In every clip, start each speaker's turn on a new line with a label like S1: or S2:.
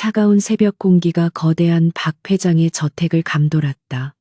S1: 차가운 새벽 공기가 거대한 박 회장의 저택을 감돌았다.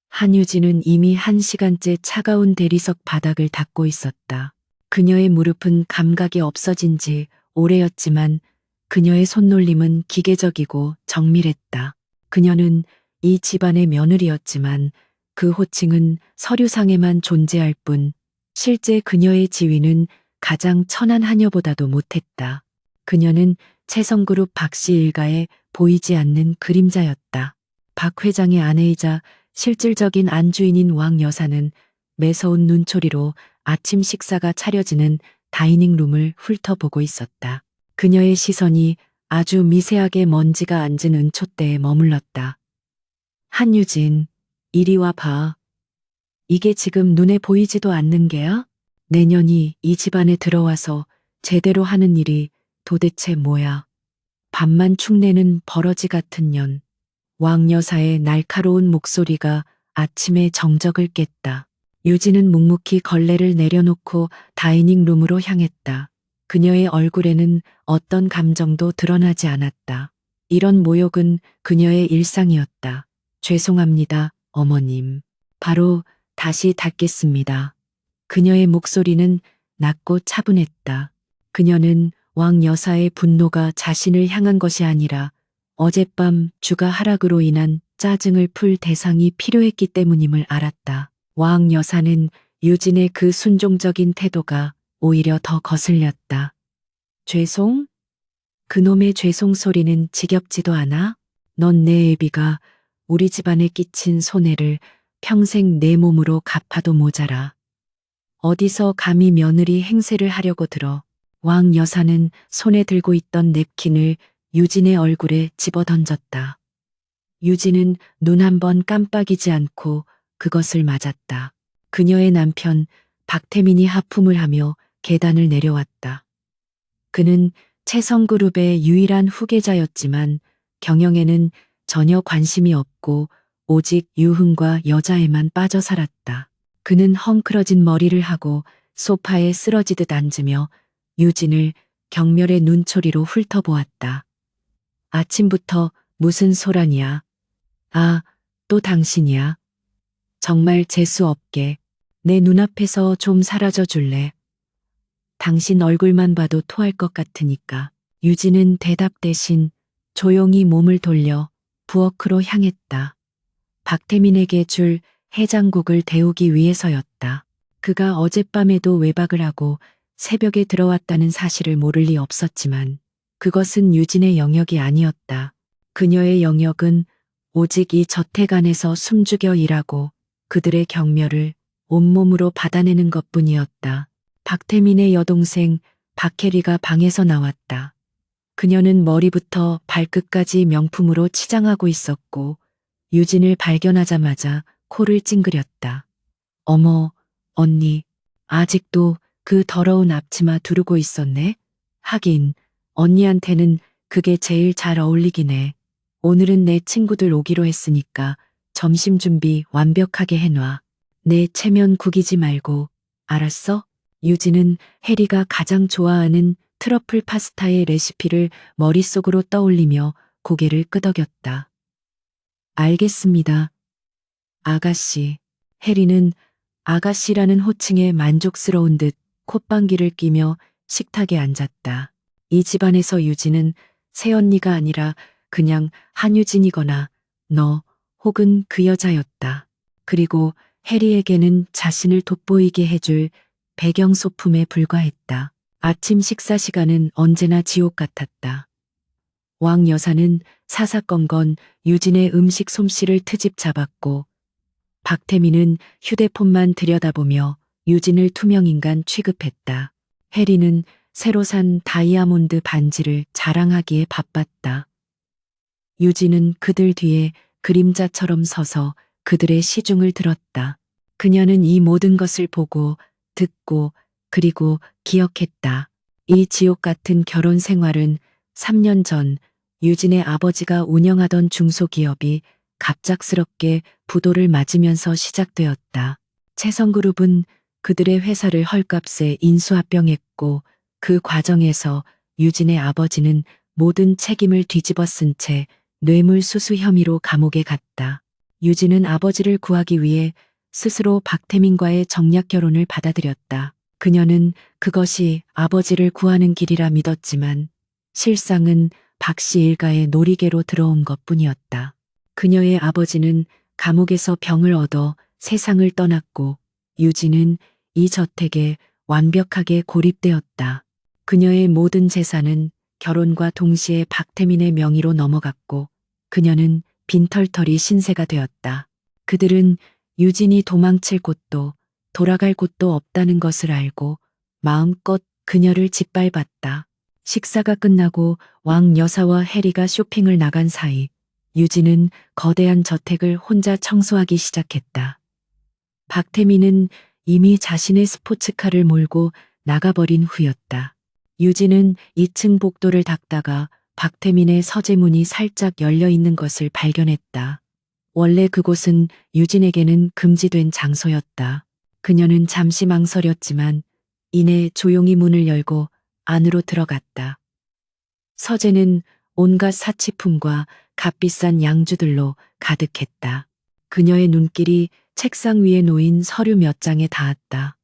S1: 한유진은 이미 1시간째 차가운 대리석 바닥을 닦고 있었다. 그녀의 무릎은 감각이 없어진 지 오래였지만 그녀의 손놀림은 기계적이고 정밀했다. 그녀는 이 집안의 며느리였지만 그 호칭은 서류상에만 존재할 뿐 실제 그녀의 지위는 가장 천한 하녀보다도 못했다. 그녀는 채성그룹 박씨 일가에 보이지 않는 그림자였다. 박 회장의 아내이자 실질적인 안주인인 왕 여사는 매서운 눈초리로 아침 식사가 차려지는 다이닝룸을 훑어보고 있었다. 그녀의 시선이 아주 미세하게 먼지가 앉은 은촛대에 머물렀다. 한유진, 이리 와 봐. 이게 지금 눈에 보이지도 않는 게야? 내년이 이 집안에 들어와서 제대로 하는 일이 도대체 뭐야? 밥만 축내는 버러지 같은 년. 왕 여사의 날카로운 목소리가 아침의 정적을 깼다. 유진은 묵묵히 걸레를 내려놓고 다이닝룸으로 향했다. 그녀의 얼굴에는 어떤 감정도 드러나지 않았다. 이런 모욕은 그녀의 일상이었다. 죄송합니다, 어머님. 바로 다시 닦겠습니다. 그녀의 목소리는 낮고 차분했다. 그녀는 왕 여사의 분노가 자신을 향한 것이 아니라 어젯밤 주가 하락으로 인한 짜증을 풀 대상이 필요했기 때문임을 알았다. 왕 여사는 유진의 그 순종적인 태도가 오히려 더 거슬렸다. 죄송? 그놈의 죄송 소리는 지겹지도 않아? 넌 내 애비가 우리 집안에 끼친 손해를 평생 내 몸으로 갚아도 모자라. 어디서 감히 며느리 행세를 하려고 들어. 왕 여사는 손에 들고 있던 냅킨을 유진의 얼굴에 집어던졌다. 유진은 눈 한 번 깜빡이지 않고 그것을 맞았다. 그녀의 남편 박태민이 하품을 하며 계단을 내려왔다. 그는 채성그룹의 유일한 후계자였지만 경영에는 전혀 관심이 없고 오직 유흥과 여자에만 빠져 살았다. 그는 헝클어진 머리를 하고 소파에 쓰러지듯 앉으며 유진을 경멸의 눈초리로 훑어보았다. 아침부터 무슨 소란이야? 아, 또 당신이야. 정말 재수 없게 내 눈앞에서 좀 사라져 줄래? 당신 얼굴만 봐도 토할 것 같으니까. 유진은 대답 대신 조용히 몸을 돌려 부엌으로 향했다. 박태민에게 줄 해장국을 데우기 위해서였다. 그가 어젯밤에도 외박을 하고 새벽에 들어왔다는 사실을 모를 리 없었지만 그것은 유진의 영역이 아니었다. 그녀의 영역은 오직 이 저택 안에서 숨죽여 일하고 그들의 경멸을 온몸으로 받아내는 것뿐이었다. 박태민의 여동생 박혜리가 방에서 나왔다. 그녀는 머리부터 발끝까지 명품으로 치장하고 있었고 유진을 발견하자마자 코를 찡그렸다. 어머, 언니, 아직도 그 더러운 앞치마 두르고 있었네? 하긴 언니한테는 그게 제일 잘 어울리긴 해. 오늘은 내 친구들 오기로 했으니까 점심 준비 완벽하게 해놔. 내 체면 구기지 말고, 알았어? 유진은 해리가 가장 좋아하는 트러플 파스타의 레시피를 머릿속으로 떠올리며 고개를 끄덕였다. 알겠습니다. 아가씨. 해리는 아가씨라는 호칭에 만족스러운 듯 콧방귀를 끼며 식탁에 앉았다. 이 집안에서 유진은 새언니가 아니라 그냥 한유진이거나 너 혹은 그 여자였다. 그리고 해리에게는 자신을 돋보이게 해줄 배경 소품에 불과했다. 아침 식사 시간은 언제나 지옥 같았다. 왕 여사는 사사건건 유진의 음식 솜씨를 트집 잡았고 박태민은 휴대폰만 들여다보며 유진을 투명인간 취급했다. 해리는 새로 산 다이아몬드 반지를 자랑하기에 바빴다. 유진은 그들 뒤에 그림자처럼 서서 그들의 시중을 들었다. 그녀는 이 모든 것을 보고 듣고 그리고 기억했다. 이 지옥 같은 결혼 생활은 3년 전 유진의 아버지가 운영하던 중소기업이 갑작스럽게 부도를 맞으면서 시작되었다. 채성그룹은 그들의 회사를 헐값에 인수합병했고 그 과정에서 유진의 아버지는 모든 책임을 뒤집어 쓴 채 뇌물수수 혐의로 감옥에 갔다. 유진은 아버지를 구하기 위해 스스로 박태민과의 정략 결혼을 받아들였다. 그녀는 그것이 아버지를 구하는 길이라 믿었지만 실상은 박 씨 일가의 놀이개로 들어온 것뿐이었다. 그녀의 아버지는 감옥에서 병을 얻어 세상을 떠났고 유진은 이 저택에 완벽하게 고립되었다. 그녀의 모든 재산은 결혼과 동시에 박태민의 명의로 넘어갔고 그녀는 빈털터리 신세가 되었다. 그들은 유진이 도망칠 곳도 돌아갈 곳도 없다는 것을 알고 마음껏 그녀를 짓밟았다. 식사가 끝나고 왕 여사와 해리가 쇼핑을 나간 사이 유진은 거대한 저택을 혼자 청소하기 시작했다. 박태민은 이미 자신의 스포츠카를 몰고 나가버린 후였다. 유진은 2층 복도를 닦다가 박태민의 서재문이 살짝 열려 있는 것을 발견했다. 원래 그곳은 유진에게는 금지된 장소였다. 그녀는 잠시 망설였지만 이내 조용히 문을 열고 안으로 들어갔다. 서재는 온갖 사치품과 값비싼 양주들로 가득했다. 그녀의 눈길이 책상 위에 놓인 서류 몇 장에 닿았다.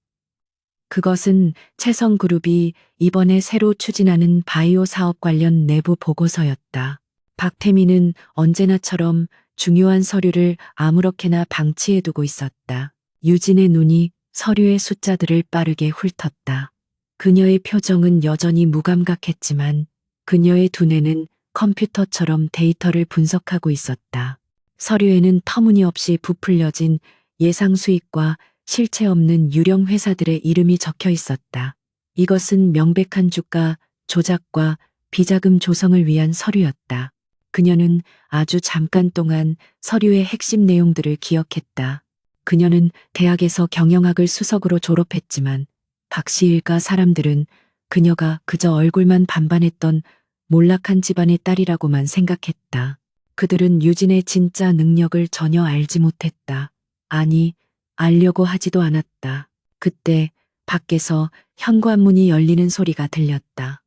S1: 그것은 채성그룹이 이번에 새로 추진하는 바이오 사업 관련 내부 보고서였다. 박태민은 언제나처럼 중요한 서류를 아무렇게나 방치해두고 있었다. 유진의 눈이 서류의 숫자들을 빠르게 훑었다. 그녀의 표정은 여전히 무감각했지만 그녀의 두뇌는 컴퓨터처럼 데이터를 분석하고 있었다. 서류에는 터무니없이 부풀려진 예상 수익과 실체 없는 유령 회사들의 이름이 적혀 있었다. 이것은 명백한 주가 조작과 비자금 조성을 위한 서류였다. 그녀는 아주 잠깐 동안 서류의 핵심 내용들을 기억했다. 그녀는 대학에서 경영학을 수석으로 졸업했지만 박씨 일가 사람들은 그녀가 그저 얼굴만 반반했던 몰락한 집안의 딸이라고만 생각했다. 그들은 유진의 진짜 능력을 전혀 알지 못했다. 아니, 알려고 하지도 않았다. 그때 밖에서 현관문이 열리는 소리가 들렸다.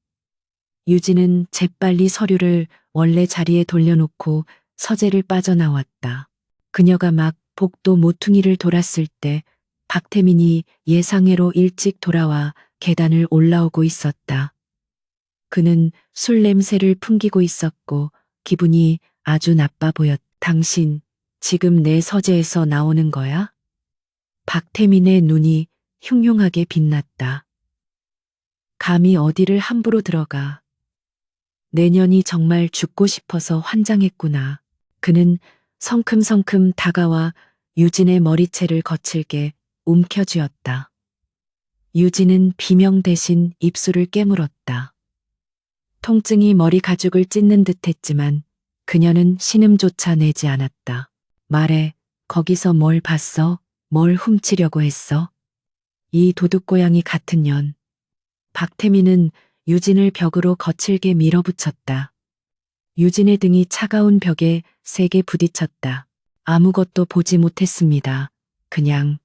S1: 유진은 재빨리 서류를 원래 자리에 돌려놓고 서재를 빠져나왔다. 그녀가 막 복도 모퉁이를 돌았을 때 박태민이 예상외로 일찍 돌아와 계단을 올라오고 있었다. 그는 술 냄새를 풍기고 있었고 기분이 아주 나빠 보였다. 당신, 지금 내 서재에서 나오는 거야? 박태민의 눈이 흉흉하게 빛났다. 감히 어디를 함부로 들어가. 내년이 정말 죽고 싶어서 환장했구나. 그는 성큼성큼 다가와 유진의 머리채를 거칠게 움켜쥐었다. 유진은 비명 대신 입술을 깨물었다. 통증이 머리 가죽을 찢는 듯 했지만 그녀는 신음조차 내지 않았다. 말해, 거기서 뭘 봤어? 뭘 훔치려고 했어? 이 도둑고양이 같은 년. 박태민은 유진을 벽으로 거칠게 밀어붙였다. 유진의 등이 차가운 벽에 세게 부딪혔다. 아무것도 보지 못했습니다. 그냥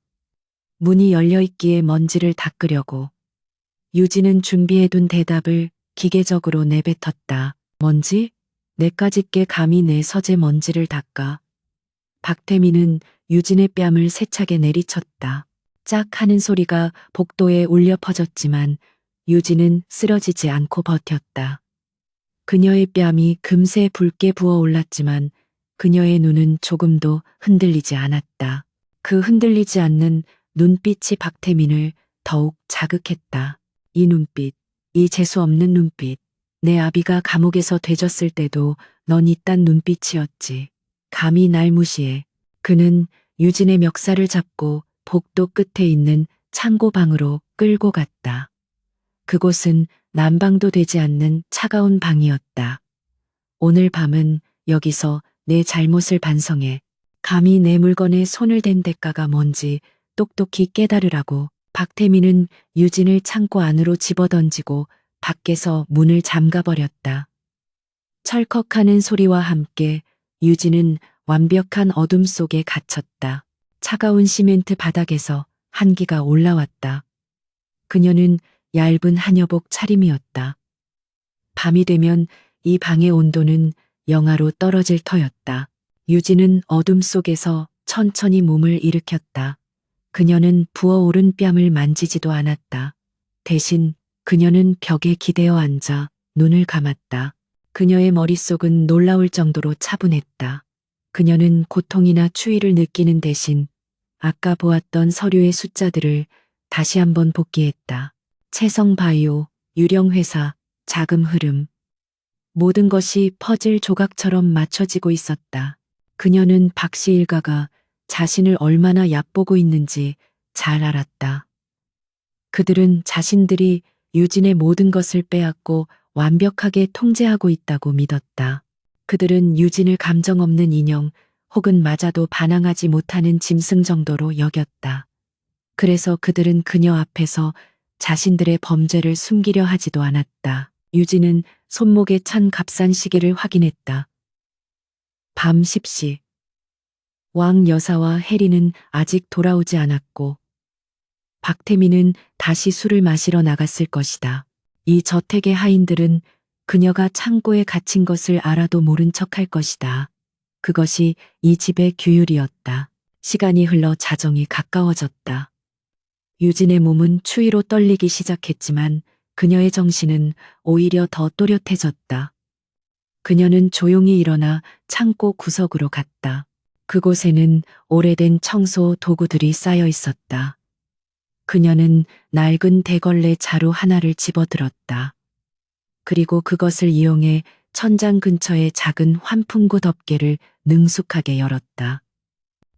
S1: 문이 열려 있기에 먼지를 닦으려고. 유진은 준비해둔 대답을 기계적으로 내뱉었다. 먼지? 내까짓게 감히 내 서재 먼지를 닦아. 박태민은 유진의 뺨을 세차게 내리쳤다. 짝 하는 소리가 복도에 울려 퍼졌지만 유진은 쓰러지지 않고 버텼다. 그녀의 뺨이 금세 붉게 부어올랐지만 그녀의 눈은 조금도 흔들리지 않았다. 그 흔들리지 않는 눈빛이 박태민을 더욱 자극했다. 이 눈빛, 이 재수없는 눈빛. 내 아비가 감옥에서 되졌을 때도 넌 이딴 눈빛이었지. 감히 날 무시해. 그는 유진의 멱살을 잡고 복도 끝에 있는 창고방으로 끌고 갔다. 그곳은 난방도 되지 않는 차가운 방이었다. 오늘 밤은 여기서 내 잘못을 반성해. 감히 내 물건에 손을 댄 대가가 뭔지 똑똑히 깨달으라고. 박태민은 유진을 창고 안으로 집어던지고 밖에서 문을 잠가버렸다. 철컥하는 소리와 함께 유진은 완벽한 어둠 속에 갇혔다. 차가운 시멘트 바닥에서 한기가 올라왔다. 그녀는 얇은 한여복 차림이었다. 밤이 되면 이 방의 온도는 영하로 떨어질 터였다. 유진은 어둠 속에서 천천히 몸을 일으켰다. 그녀는 부어오른 뺨을 만지지도 않았다. 대신 그녀는 벽에 기대어 앉아 눈을 감았다. 그녀의 머릿속은 놀라울 정도로 차분했다. 그녀는 고통이나 추위를 느끼는 대신 아까 보았던 서류의 숫자들을 다시 한번 복기했다. 채성바이오, 유령회사, 자금 흐름. 모든 것이 퍼즐 조각처럼 맞춰지고 있었다. 그녀는 박씨 일가가 자신을 얼마나 얕보고 있는지 잘 알았다. 그들은 자신들이 유진의 모든 것을 빼앗고 완벽하게 통제하고 있다고 믿었다. 그들은 유진을 감정 없는 인형 혹은 맞아도 반항하지 못하는 짐승 정도로 여겼다. 그래서 그들은 그녀 앞에서 자신들의 범죄를 숨기려 하지도 않았다. 유진은 손목에 찬 값싼 시계를 확인했다. 밤 10시. 왕 여사와 해리는 아직 돌아오지 않았고 박태민은 다시 술을 마시러 나갔을 것이다. 이 저택의 하인들은 그녀가 창고에 갇힌 것을 알아도 모른 척할 것이다. 그것이 이 집의 규율이었다. 시간이 흘러 자정이 가까워졌다. 유진의 몸은 추위로 떨리기 시작했지만 그녀의 정신은 오히려 더 또렷해졌다. 그녀는 조용히 일어나 창고 구석으로 갔다. 그곳에는 오래된 청소 도구들이 쌓여 있었다. 그녀는 낡은 대걸레 자루 하나를 집어들었다. 그리고 그것을 이용해 천장 근처의 작은 환풍구 덮개를 능숙하게 열었다.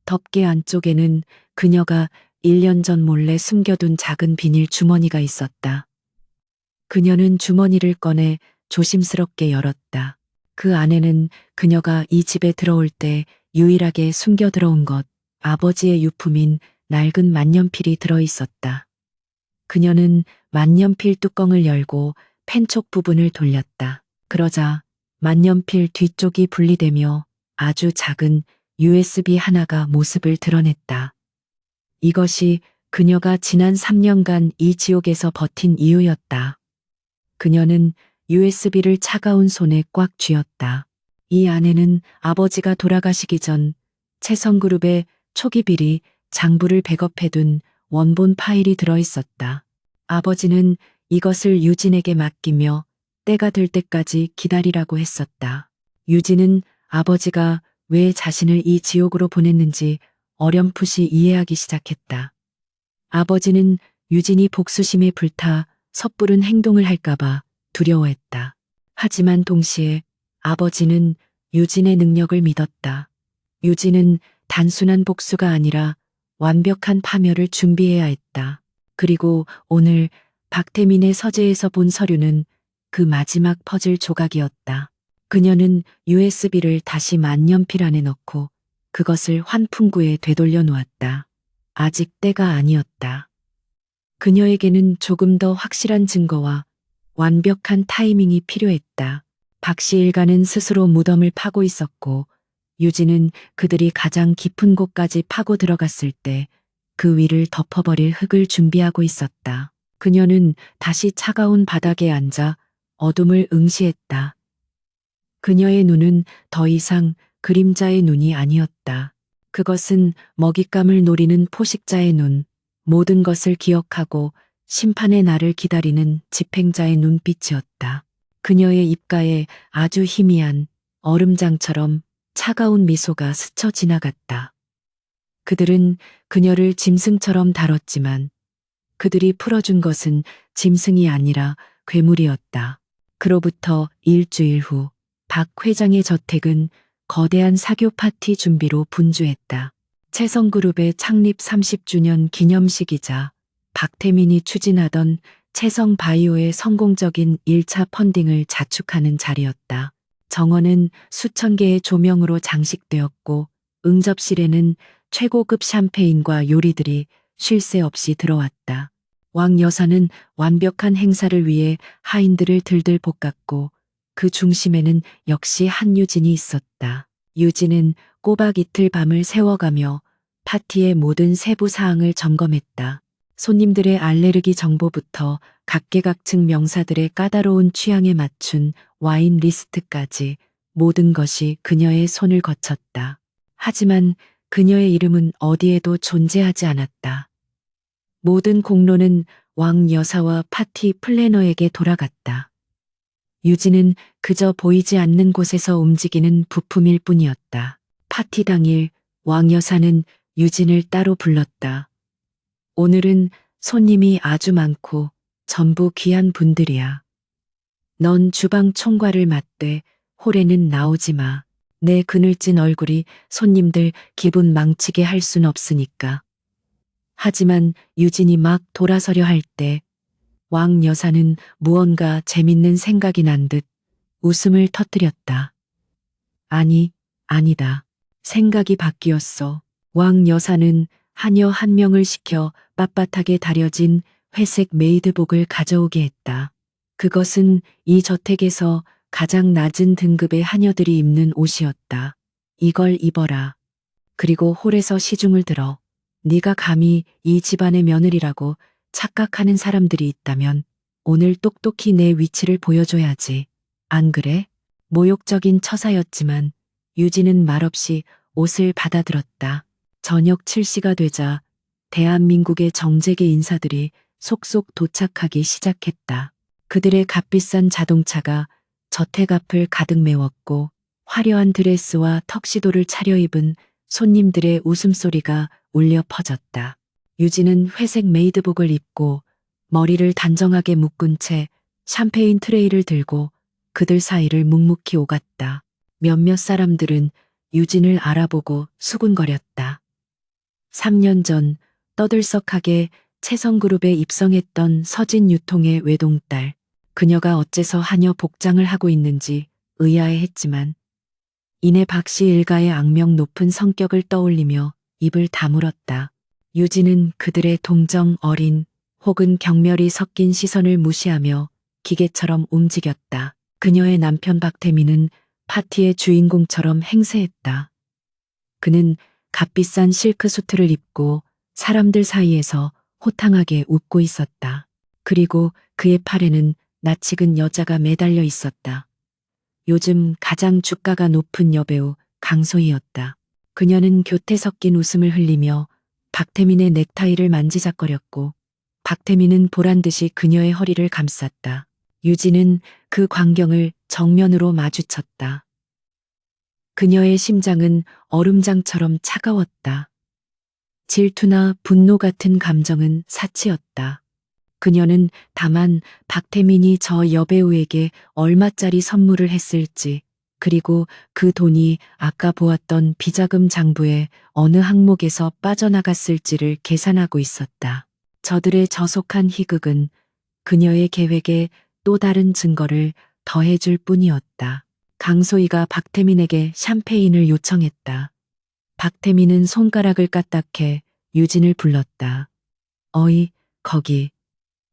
S1: 덮개 안쪽에는 그녀가 1년 전 몰래 숨겨둔 작은 비닐 주머니가 있었다. 그녀는 주머니를 꺼내 조심스럽게 열었다. 그 안에는 그녀가 이 집에 들어올 때 유일하게 숨겨 들어온 것, 아버지의 유품인 낡은 만년필이 들어 있었다. 그녀는 만년필 뚜껑을 열고 펜촉 부분을 돌렸다. 그러자 만년필 뒤쪽이 분리되며 아주 작은 USB 하나가 모습을 드러냈다. 이것이 그녀가 지난 3년간 이 지옥에서 버틴 이유였다. 그녀는 USB를 차가운 손에 꽉 쥐었다. 이 안에는 아버지가 돌아가시기 전 채성그룹의 초기 비리 장부를 백업해둔 원본 파일이 들어있었다. 아버지는 이것을 유진에게 맡기며 때가 될 때까지 기다리라고 했었다. 유진은 아버지가 왜 자신을 이 지옥으로 보냈는지 어렴풋이 이해하기 시작했다. 아버지는 유진이 복수심에 불타 섣부른 행동을 할까봐 두려워했다. 하지만 동시에 아버지는 유진의 능력을 믿었다. 유진은 단순한 복수가 아니라 완벽한 파멸을 준비해야 했다. 그리고 오늘 박태민의 서재에서 본 서류는 그 마지막 퍼즐 조각이었다. 그녀는 USB를 다시 만년필 안에 넣고 그것을 환풍구에 되돌려 놓았다. 아직 때가 아니었다. 그녀에게는 조금 더 확실한 증거와 완벽한 타이밍이 필요했다. 박씨 일가는 스스로 무덤을 파고 있었고 유진은 그들이 가장 깊은 곳까지 파고 들어갔을 때 그 위를 덮어버릴 흙을 준비하고 있었다. 그녀는 다시 차가운 바닥에 앉아 어둠을 응시했다. 그녀의 눈은 더 이상 그림자의 눈이 아니었다. 그것은 먹잇감을 노리는 포식자의 눈, 모든 것을 기억하고 심판의 날을 기다리는 집행자의 눈빛이었다. 그녀의 입가에 아주 희미한 얼음장처럼 차가운 미소가 스쳐 지나갔다. 그들은 그녀를 짐승처럼 다뤘지만 그들이 풀어준 것은 짐승이 아니라 괴물이었다. 그로부터 일주일 후 박 회장의 저택은 거대한 사교 파티 준비로 분주했다. 채성그룹의 창립 30주년 기념식이자 박태민이 추진하던 채성바이오의 성공적인 1차 펀딩을 자축하는 자리였다. 정원은 수천 개의 조명으로 장식되었고 응접실에는 최고급 샴페인과 요리들이 쉴 새 없이 들어왔다. 왕 여사는 완벽한 행사를 위해 하인들을 들들 볶았고 그 중심에는 역시 한유진이 있었다. 유진은 꼬박 이틀 밤을 새워가며 파티의 모든 세부 사항을 점검했다. 손님들의 알레르기 정보부터 각계각층 명사들의 까다로운 취향에 맞춘 와인 리스트까지 모든 것이 그녀의 손을 거쳤다. 하지만 그녀의 이름은 어디에도 존재하지 않았다. 모든 공로는 왕 여사와 파티 플래너에게 돌아갔다. 유진은 그저 보이지 않는 곳에서 움직이는 부품일 뿐이었다. 파티 당일 왕 여사는 유진을 따로 불렀다. 오늘은 손님이 아주 많고 전부 귀한 분들이야. 넌 주방 총괄을 맡되 홀에는 나오지 마. 내 그늘진 얼굴이 손님들 기분 망치게 할 순 없으니까. 하지만 유진이 막 돌아서려 할 때 왕 여사는 무언가 재밌는 생각이 난 듯 웃음을 터뜨렸다. 아니, 아니다. 생각이 바뀌었어. 왕 여사는 하녀 한 명을 시켜 빳빳하게 다려진 회색 메이드복을 가져오게 했다. 그것은 이 저택에서 가장 낮은 등급의 하녀들이 입는 옷이었다. 이걸 입어라. 그리고 홀에서 시중을 들어. 네가 감히 이 집안의 며느리라고 착각하는 사람들이 있다면 오늘 똑똑히 내 위치를 보여줘야지. 안 그래? 모욕적인 처사였지만 유진은 말없이 옷을 받아들었다. 저녁 7시가 되자 대한민국의 정재계 인사들이 속속 도착하기 시작했다. 그들의 값비싼 자동차가 저택 앞을 가득 메웠고 화려한 드레스와 턱시도를 차려입은 손님들의 웃음소리가 울려 퍼졌다. 유진은 회색 메이드복을 입고 머리를 단정하게 묶은 채 샴페인 트레이를 들고 그들 사이를 묵묵히 오갔다. 몇몇 사람들은 유진을 알아보고 수군거렸다. 3년 전 떠들썩하게 채성그룹에 입성했던 서진 유통의 외동딸. 그녀가 어째서 하녀 복장을 하고 있는지 의아해했지만 이내 박씨 일가의 악명 높은 성격을 떠올리며 입을 다물었다. 유진은 그들의 동정 어린 혹은 경멸이 섞인 시선을 무시하며 기계처럼 움직였다. 그녀의 남편 박태민은 파티의 주인공처럼 행세했다. 그는 값비싼 실크 수트를 입고 사람들 사이에서 호탕하게 웃고 있었다. 그리고 그의 팔에는 낯익은 여자가 매달려 있었다. 요즘 가장 주가가 높은 여배우 강소희였다. 그녀는 교태 섞인 웃음을 흘리며 박태민의 넥타이를 만지작거렸고 박태민은 보란듯이 그녀의 허리를 감쌌다. 유진은 그 광경을 정면으로 마주쳤다. 그녀의 심장은 얼음장처럼 차가웠다. 질투나 분노 같은 감정은 사치였다. 그녀는 다만 박태민이 저 여배우에게 얼마짜리 선물을 했을지, 그리고 그 돈이 아까 보았던 비자금 장부의 어느 항목에서 빠져나갔을지를 계산하고 있었다. 저들의 저속한 희극은 그녀의 계획에 또 다른 증거를 더해줄 뿐이었다. 강소희가 박태민에게 샴페인을 요청했다. 박태민은 손가락을 까딱해 유진을 불렀다. 어이, 거기.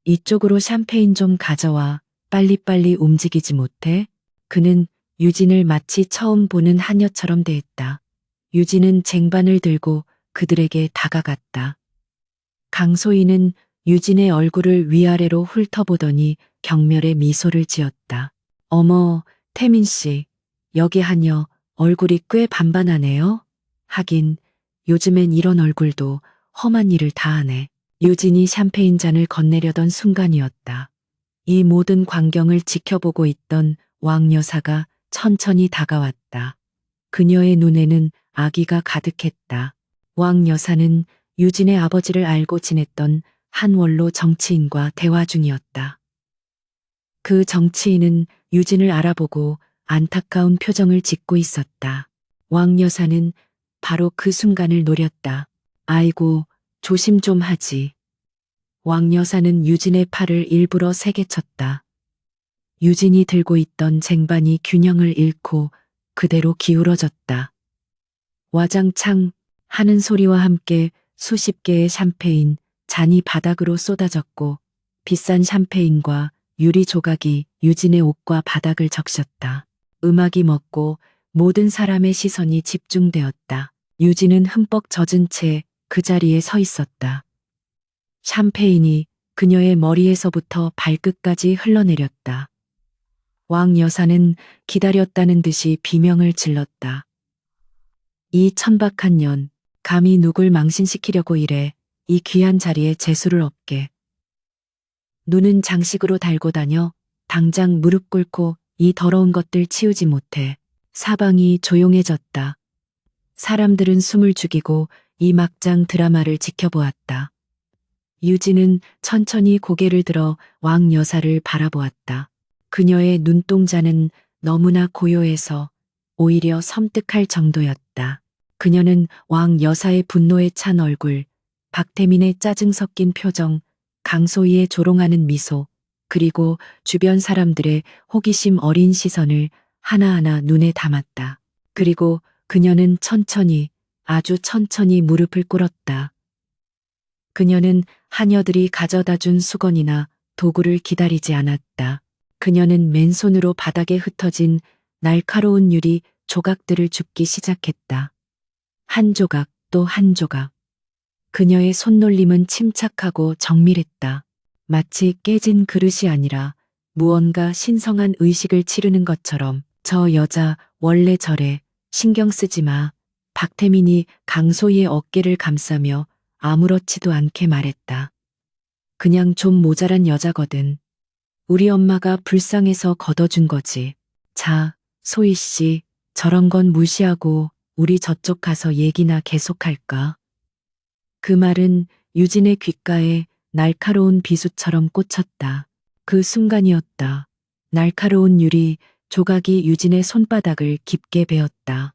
S1: 이쪽으로 샴페인 좀 가져와. 빨리빨리 움직이지 못해? 그는 유진을 마치 처음 보는 하녀처럼 대했다. 유진은 쟁반을 들고 그들에게 다가갔다. 강소희는 유진의 얼굴을 위아래로 훑어보더니 경멸의 미소를 지었다. 어머, 태민 씨, 여기 하녀 얼굴이 꽤 반반하네요. 하긴 요즘엔 이런 얼굴도 험한 일을 다 하네. 유진이 샴페인 잔을 건네려던 순간이었다. 이 모든 광경을 지켜보고 있던 왕 여사가 천천히 다가왔다. 그녀의 눈에는 아기가 가득했다. 왕 여사는 유진의 아버지를 알고 지냈던 한 원로 정치인과 대화 중이었다. 그 정치인은 유진을 알아보고 안타까운 표정을 짓고 있었다. 왕 여사는 바로 그 순간을 노렸다. 아이고, 조심 좀 하지. 왕 여사는 유진의 팔을 일부러 세게 쳤다. 유진이 들고 있던 쟁반이 균형을 잃고 그대로 기울어졌다. 와장창 하는 소리와 함께 수십 개의 샴페인 잔이 바닥으로 쏟아졌고 비싼 샴페인과 유리 조각이 유진의 옷과 바닥을 적셨다. 음악이 멎고 모든 사람의 시선이 집중되었다. 유진은 흠뻑 젖은 채 그 자리에 서 있었다. 샴페인이 그녀의 머리에서부터 발끝까지 흘러내렸다. 왕 여사는 기다렸다는 듯이 비명을 질렀다. 이 천박한 년, 감히 누굴 망신시키려고 이래 이 귀한 자리에 재수를 없게. 눈은 장식으로 달고 다녀 당장 무릎 꿇고 이 더러운 것들 치우지 못해. 사방이 조용해졌다. 사람들은 숨을 죽이고 이 막장 드라마를 지켜보았다. 유진은 천천히 고개를 들어 왕 여사를 바라보았다. 그녀의 눈동자는 너무나 고요해서 오히려 섬뜩할 정도였다. 그녀는 왕 여사의 분노에 찬 얼굴, 박태민의 짜증 섞인 표정, 강소희의 조롱하는 미소, 그리고 주변 사람들의 호기심 어린 시선을 하나하나 눈에 담았다. 그리고 그녀는 천천히, 아주 천천히 무릎을 꿇었다. 그녀는 하녀들이 가져다 준 수건이나 도구를 기다리지 않았다. 그녀는 맨손으로 바닥에 흩어진 날카로운 유리 조각들을 줍기 시작했다. 한 조각 또 한 조각. 그녀의 손놀림은 침착하고 정밀했다. 마치 깨진 그릇이 아니라 무언가 신성한 의식을 치르는 것처럼. 저 여자 원래 저래, 신경 쓰지 마. 박태민이 강소희의 어깨를 감싸며 아무렇지도 않게 말했다. 그냥 좀 모자란 여자거든. 우리 엄마가 불쌍해서 걷어준 거지. 자, 소희 씨, 저런 건 무시하고 우리 저쪽 가서 얘기나 계속할까? 그 말은 유진의 귓가에 날카로운 비수처럼 꽂혔다. 그 순간이었다. 날카로운 유리 조각이 유진의 손바닥을 깊게 베었다.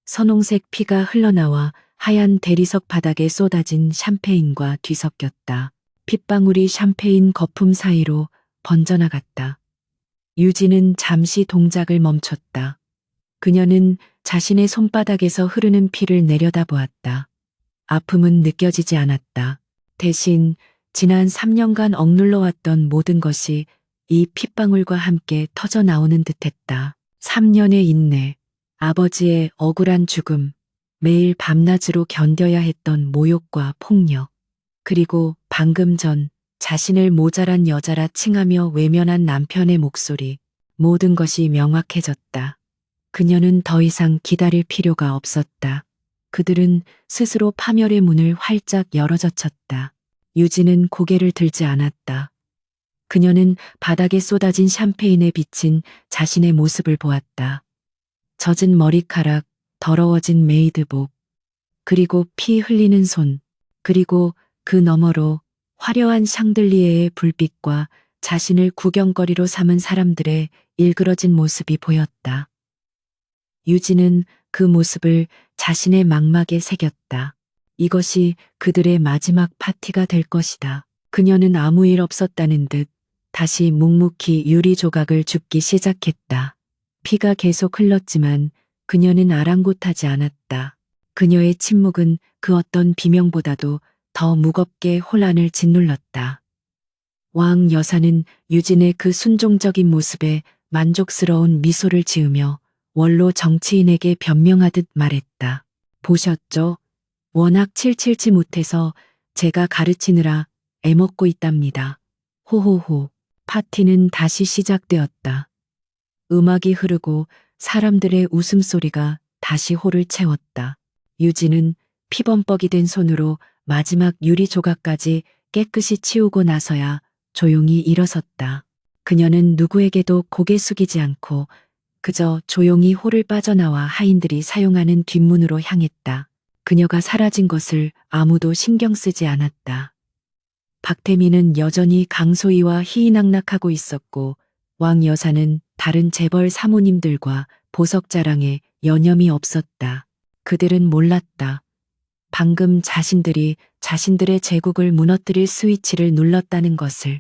S1: 선홍색 피가 흘러나와 하얀 대리석 바닥에 쏟아진 샴페인과 뒤섞였다. 핏방울이 샴페인 거품 사이로 번져나갔다. 유진은 잠시 동작을 멈췄다. 그녀는 자신의 손바닥에서 흐르는 피를 내려다보았다. 아픔은 느껴지지 않았다. 대신 지난 3년간 억눌러왔던 모든 것이 이 핏방울과 함께 터져 나오는 듯했다. 3년의 인내, 아버지의 억울한 죽음, 매일 밤낮으로 견뎌야 했던 모욕과 폭력, 그리고 방금 전 자신을 모자란 여자라 칭하며 외면한 남편의 목소리, 모든 것이 명확해졌다. 그녀는 더 이상 기다릴 필요가 없었다. 그들은 스스로 파멸의 문을 활짝 열어젖혔다. 유진은 고개를 들지 않았다. 그녀는 바닥에 쏟아진 샴페인에 비친 자신의 모습을 보았다. 젖은 머리카락, 더러워진 메이드복, 그리고 피 흘리는 손, 그리고 그 너머로 화려한 샹들리에의 불빛과 자신을 구경거리로 삼은 사람들의 일그러진 모습이 보였다. 유진은 그 모습을 자신의 망막에 새겼다. 이것이 그들의 마지막 파티가 될 것이다. 그녀는 아무 일 없었다는 듯 다시 묵묵히 유리 조각을 줍기 시작했다. 피가 계속 흘렀지만 그녀는 아랑곳하지 않았다. 그녀의 침묵은 그 어떤 비명보다도 더 무겁게 혼란을 짓눌렀다. 왕 여사는 유진의 그 순종적인 모습에 만족스러운 미소를 지으며 원로 정치인에게 변명하듯 말했다. 보셨죠? 워낙 칠칠치 못해서 제가 가르치느라 애먹고 있답니다. 호호호. 파티는 다시 시작되었다. 음악이 흐르고 사람들의 웃음소리가 다시 홀을 채웠다. 유진은 피범벅이 된 손으로 마지막 유리 조각까지 깨끗이 치우고 나서야 조용히 일어섰다. 그녀는 누구에게도 고개 숙이지 않고 그저 조용히 홀을 빠져나와 하인들이 사용하는 뒷문으로 향했다. 그녀가 사라진 것을 아무도 신경 쓰지 않았다. 박태민은 여전히 강소희와 희희낙낙하고 있었고 왕 여사는 다른 재벌 사모님들과 보석 자랑에 여념이 없었다. 그들은 몰랐다. 방금 자신들이 자신들의 제국을 무너뜨릴 스위치를 눌렀다는 것을.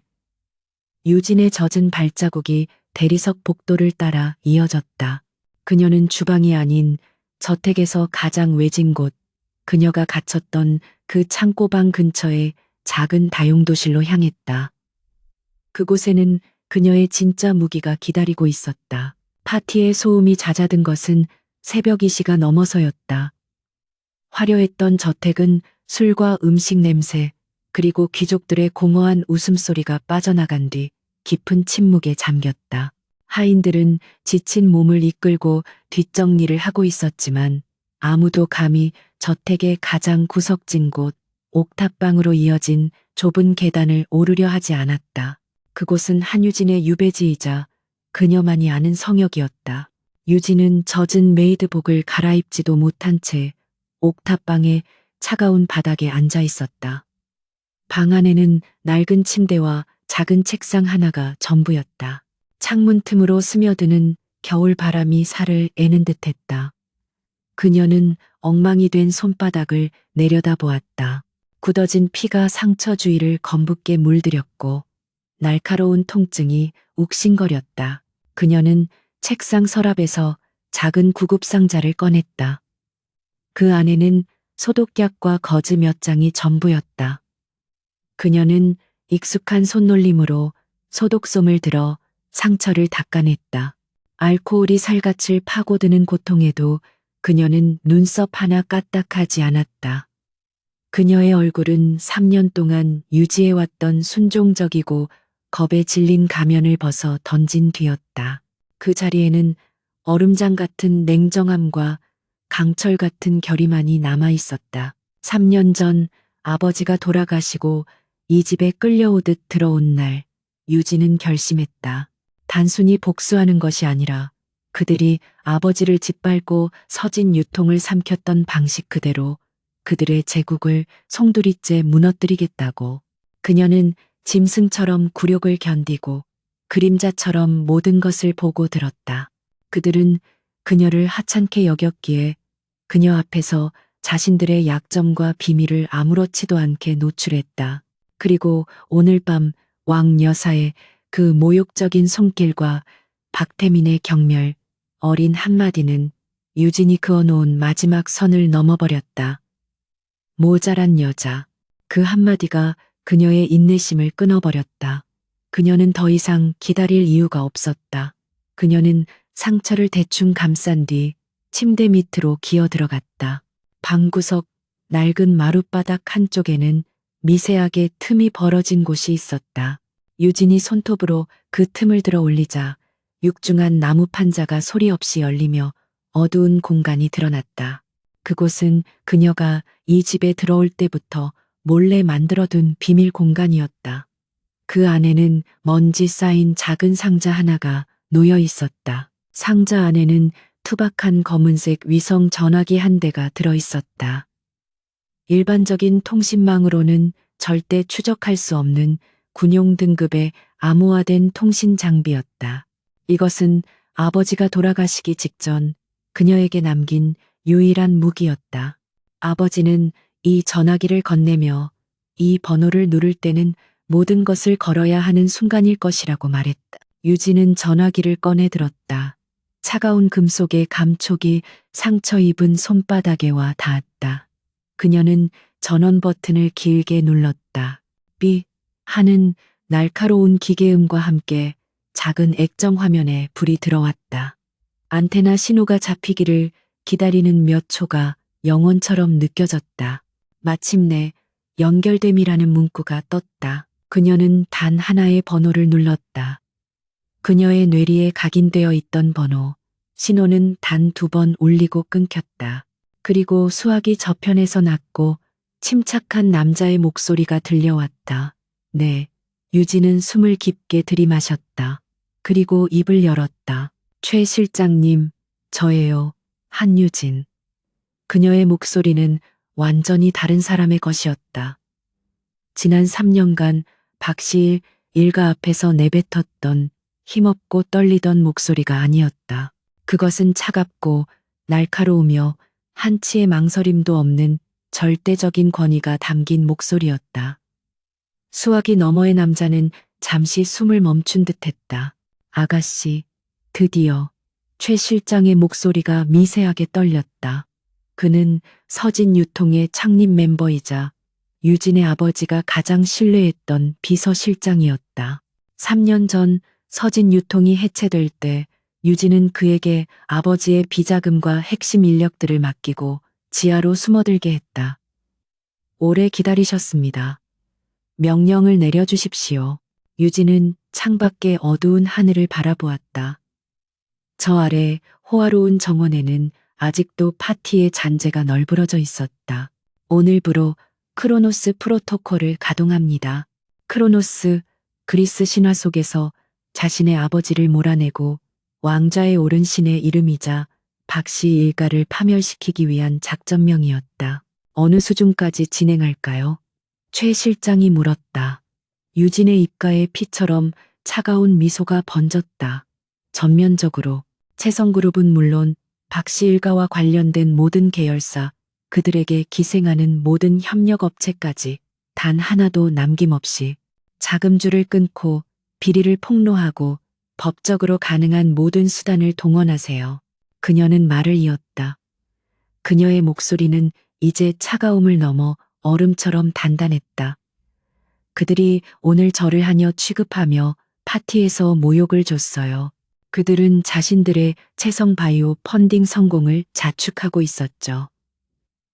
S1: 유진의 젖은 발자국이 대리석 복도를 따라 이어졌다. 그녀는 주방이 아닌 저택에서 가장 외진 곳, 그녀가 갇혔던 그 창고방 근처의 작은 다용도실로 향했다. 그곳에는 그녀의 진짜 무기가 기다리고 있었다. 파티의 소음이 잦아든 것은 새벽 2시가 넘어서였다. 화려했던 저택은 술과 음식 냄새, 그리고 귀족들의 공허한 웃음소리가 빠져나간 뒤 깊은 침묵에 잠겼다. 하인들은 지친 몸을 이끌고 뒷정리를 하고 있었지만 아무도 감히 저택의 가장 구석진 곳 옥탑방으로 이어진 좁은 계단을 오르려 하지 않았다. 그곳은 한유진의 유배지이자 그녀만이 아는 성역이었다. 유진은 젖은 메이드복을 갈아입지도 못한 채 옥탑방의 차가운 바닥에 앉아 있었다. 방 안에는 낡은 침대와 작은 책상 하나가 전부였다. 창문 틈으로 스며드는 겨울 바람이 살을 애는 듯했다. 그녀는 엉망이 된 손바닥을 내려다보았다. 굳어진 피가 상처 주위를 검붉게 물들였고 날카로운 통증이 욱신거렸다. 그녀는 책상 서랍에서 작은 구급상자를 꺼냈다. 그 안에는 소독약과 거즈 몇 장이 전부였다. 그녀는 익숙한 손놀림으로 소독솜을 들어 상처를 닦아냈다. 알코올이 살갗을 파고드는 고통에도 그녀는 눈썹 하나 까딱하지 않았다. 그녀의 얼굴은 3년 동안 유지해왔던 순종적이고 겁에 질린 가면을 벗어 던진 뒤였다. 그 자리에는 얼음장 같은 냉정함과 강철 같은 결의만이 남아 있었다. 3년 전 아버지가 돌아가시고 이 집에 끌려오듯 들어온 날, 유진은 결심했다. 단순히 복수하는 것이 아니라 그들이 아버지를 짓밟고 서진 유통을 삼켰던 방식 그대로 그들의 제국을 송두리째 무너뜨리겠다고. 그녀는 짐승처럼 굴욕을 견디고 그림자처럼 모든 것을 보고 들었다. 그들은 그녀를 하찮게 여겼기에 그녀 앞에서 자신들의 약점과 비밀을 아무렇지도 않게 노출했다. 그리고 오늘 밤 왕 여사의 그 모욕적인 손길과 박태민의 경멸, 어린 한마디는 유진이 그어놓은 마지막 선을 넘어버렸다. 모자란 여자. 그 한마디가 그녀의 인내심을 끊어버렸다. 그녀는 더 이상 기다릴 이유가 없었다. 그녀는 상처를 대충 감싼 뒤 침대 밑으로 기어 들어갔다. 방구석 낡은 마룻바닥 한쪽에는 미세하게 틈이 벌어진 곳이 있었다. 유진이 손톱으로 그 틈을 들어 올리자 육중한 나무 판자가 소리 없이 열리며 어두운 공간이 드러났다. 그곳은 그녀가 이 집에 들어올 때부터 몰래 만들어둔 비밀 공간이었다. 그 안에는 먼지 쌓인 작은 상자 하나가 놓여 있었다. 상자 안에는 투박한 검은색 위성 전화기 한 대가 들어 있었다. 일반적인 통신망으로는 절대 추적할 수 없는 군용 등급의 암호화된 통신 장비였다. 이것은 아버지가 돌아가시기 직전 그녀에게 남긴 유일한 무기였다. 아버지는 이 전화기를 건네며 이 번호를 누를 때는 모든 것을 걸어야 하는 순간일 것이라고 말했다. 유진은 전화기를 꺼내 들었다. 차가운 금속의 감촉이 상처 입은 손바닥에와 닿았다. 그녀는 전원 버튼을 길게 눌렀다. 삐 하는 날카로운 기계음과 함께 작은 액정 화면에 불이 들어왔다. 안테나 신호가 잡히기를 기다리는 몇 초가 영원처럼 느껴졌다. 마침내 연결됨이라는 문구가 떴다. 그녀는 단 하나의 번호를 눌렀다. 그녀의 뇌리에 각인되어 있던 번호. 신호는 단 2번 울리고 끊겼다. 그리고 수화기 저편에서 낮고 침착한 남자의 목소리가 들려왔다. 네. 유진은 숨을 깊게 들이마셨다. 그리고 입을 열었다. 최 실장님, 저예요. 한유진. 그녀의 목소리는 완전히 다른 사람의 것이었다. 지난 3년간 박시일 일가 앞에서 내뱉었던 힘없고 떨리던 목소리가 아니었다. 그것은 차갑고 날카로우며 한치의 망설임도 없는 절대적인 권위가 담긴 목소리였다. 수화기 너머의 남자는 잠시 숨을 멈춘 듯했다. 아가씨, 드디어 최 실장의 목소리가 미세하게 떨렸다. 그는 서진 유통의 창립 멤버이자 유진의 아버지가 가장 신뢰했던 비서실장이었다. 3년 전 서진 유통이 해체될 때 유진은 그에게 아버지의 비자금과 핵심 인력들을 맡기고 지하로 숨어들게 했다. 오래 기다리셨습니다. 명령을 내려주십시오. 유진은 창밖의 어두운 하늘을 바라보았다. 저 아래 호화로운 정원에는 아직도 파티의 잔재가 널브러져 있었다. 오늘부로 크로노스 프로토콜을 가동합니다. 크로노스, 그리스 신화 속에서 자신의 아버지를 몰아내고 왕좌에 오른 신의 이름이자 박씨 일가를 파멸시키기 위한 작전명이었다. 어느 수준까지 진행할까요? 최 실장이 물었다. 유진의 입가에 피처럼 차가운 미소가 번졌다. 전면적으로 채성그룹은 물론 박씨 일가와 관련된 모든 계열사, 그들에게 기생하는 모든 협력업체까지 단 하나도 남김없이 자금줄을 끊고 비리를 폭로하고 법적으로 가능한 모든 수단을 동원하세요. 그녀는 말을 이었다. 그녀의 목소리는 이제 차가움을 넘어 얼음처럼 단단했다. 그들이 오늘 저를 하녀 취급하며 파티에서 모욕을 줬어요. 그들은 자신들의 채성바이오 펀딩 성공을 자축하고 있었죠.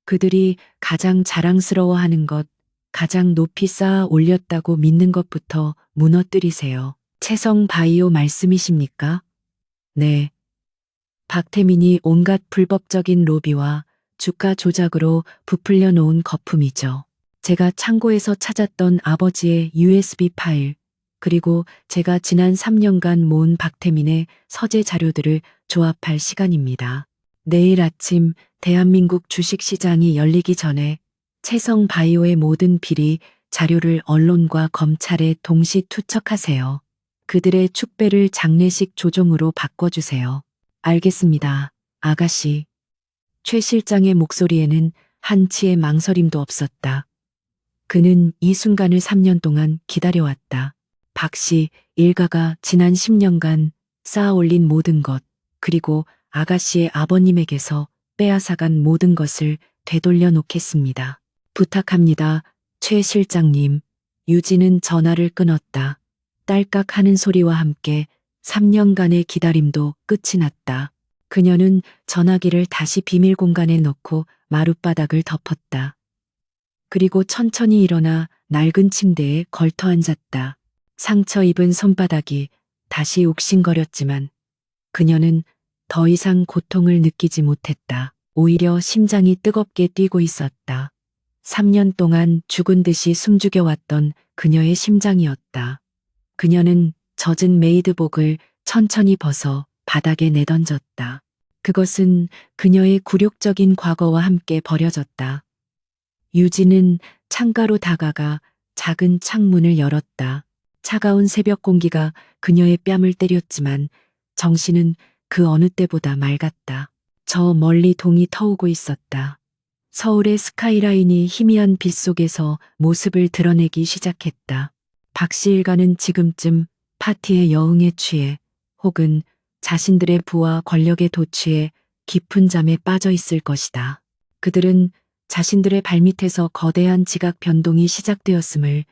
S1: 그들이 가장 자랑스러워하는 것, 가장 높이 쌓아 올렸다고 믿는 것부터 무너뜨리세요. 채성바이오 말씀이십니까? 네. 박태민이 온갖 불법적인 로비와 주가 조작으로 부풀려 놓은 거품이죠. 제가 창고에서 찾았던 아버지의 USB 파일, 그리고 제가 지난 3년간 모은 박태민의 서재 자료들을 조합할 시간입니다. 내일 아침 대한민국 주식시장이 열리기 전에 채성바이오의 모든 비리 자료를 언론과 검찰에 동시 투척하세요. 그들의 축배를 장례식 조종으로 바꿔주세요. 알겠습니다, 아가씨. 최 실장의 목소리에는 한치의 망설임도 없었다. 그는 이 순간을 3년 동안 기다려왔다. 박씨 일가가 지난 10년간 쌓아올린 모든 것, 그리고 아가씨의 아버님에게서 빼앗아간 모든 것을 되돌려 놓겠습니다. 부탁합니다, 최 실장님. 유진은 전화를 끊었다. 딸깍 하는 소리와 함께 3년간의 기다림도 끝이 났다. 그녀는 전화기를 다시 비밀 공간에 넣고 마룻바닥을 덮었다. 그리고 천천히 일어나 낡은 침대에 걸터 앉았다. 상처 입은 손바닥이 다시 욱신거렸지만 그녀는 더 이상 고통을 느끼지 못했다. 오히려 심장이 뜨겁게 뛰고 있었다. 3년 동안 죽은 듯이 숨죽여왔던 그녀의 심장이었다. 그녀는 젖은 메이드복을 천천히 벗어 바닥에 내던졌다. 그것은 그녀의 굴욕적인 과거와 함께 버려졌다. 유진은 창가로 다가가 작은 창문을 열었다. 차가운 새벽 공기가 그녀의 뺨을 때렸지만 정신은 그 어느 때보다 맑았다. 저 멀리 동이 터오고 있었다. 서울의 스카이라인이 희미한 빛 속에서 모습을 드러내기 시작했다. 박씨 일가는 지금쯤 파티의 여흥에 취해 혹은 자신들의 부와 권력에 도취해 깊은 잠에 빠져 있을 것이다. 그들은 자신들의 발밑에서 거대한 지각 변동이 시작되었음을,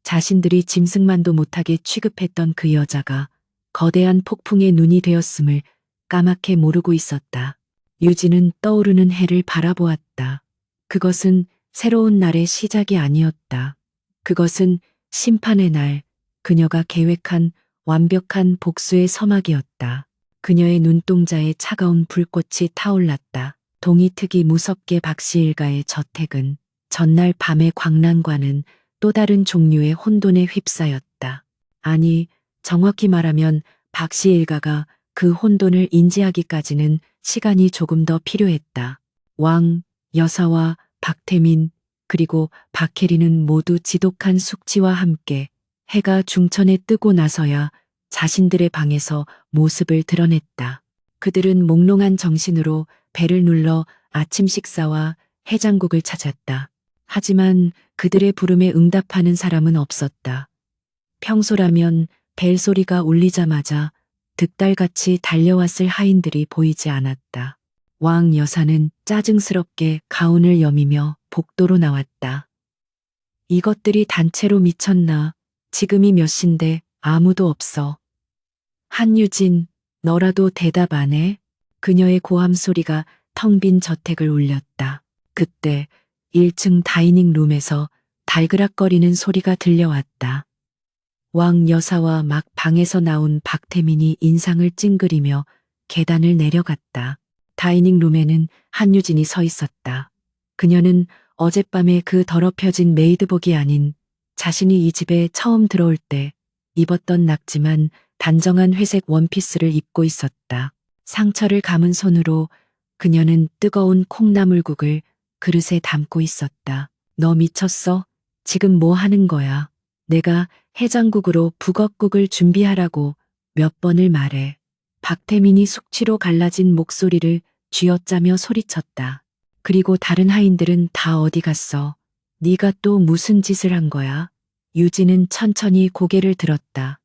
S1: 자신들이 짐승만도 못하게 취급했던 그 여자가 거대한 폭풍의 눈이 되었음을 까맣게 모르고 있었다. 유진은 떠오르는 해를 바라보았다. 그것은 새로운 날의 시작이 아니었다. 그것은 심판의 날, 그녀가 계획한 완벽한 복수의 서막이었다. 그녀의 눈동자에 차가운 불꽃이 타올랐다. 동이 트기 무섭게 박씨 일가의 저택은 전날 밤의 광란과는 또 다른 종류의 혼돈에 휩싸였다. 아니, 정확히 말하면 박씨 일가가 그 혼돈을 인지하기까지는 시간이 조금 더 필요했다. 왕, 여사와 박태민, 그리고 박혜리는 모두 지독한 숙취와 함께 해가 중천에 뜨고 나서야 자신들의 방에서 모습을 드러냈다. 그들은 몽롱한 정신으로 배를 눌러 아침 식사와 해장국을 찾았다. 하지만 그들의 부름에 응답하는 사람은 없었다. 평소라면 벨소리가 울리자마자 득달같이 달려왔을 하인들이 보이지 않았다. 왕 여사는 짜증스럽게 가운을 여미며 복도로 나왔다. 이것들이 단체로 미쳤나? 지금이 몇 시인데 아무도 없어. 한유진, 너라도 대답 안 해? 그녀의 고함 소리가 텅 빈 저택을 울렸다. 그때 1층 다이닝 룸에서 달그락거리는 소리가 들려왔다. 왕 여사와 막 방에서 나온 박태민이 인상을 찡그리며 계단을 내려갔다. 다이닝 룸에는 한유진이 서 있었다. 그녀는 어젯밤에 그 더럽혀진 메이드복이 아닌 자신이 이 집에 처음 들어올 때 입었던 낙지만 단정한 회색 원피스를 입고 있었다. 상처를 감은 손으로 그녀는 뜨거운 콩나물국을 그릇에 담고 있었다. 너 미쳤어? 지금 뭐 하는 거야? 내가 해장국으로 북엇국을 준비하라고 몇 번을 말해. 박태민이 숙취로 갈라진 목소리를 쥐어짜며 소리쳤다. 그리고 다른 하인들은 다 어디 갔어? 네가 또 무슨 짓을 한 거야? 유진은 천천히 고개를 들었다.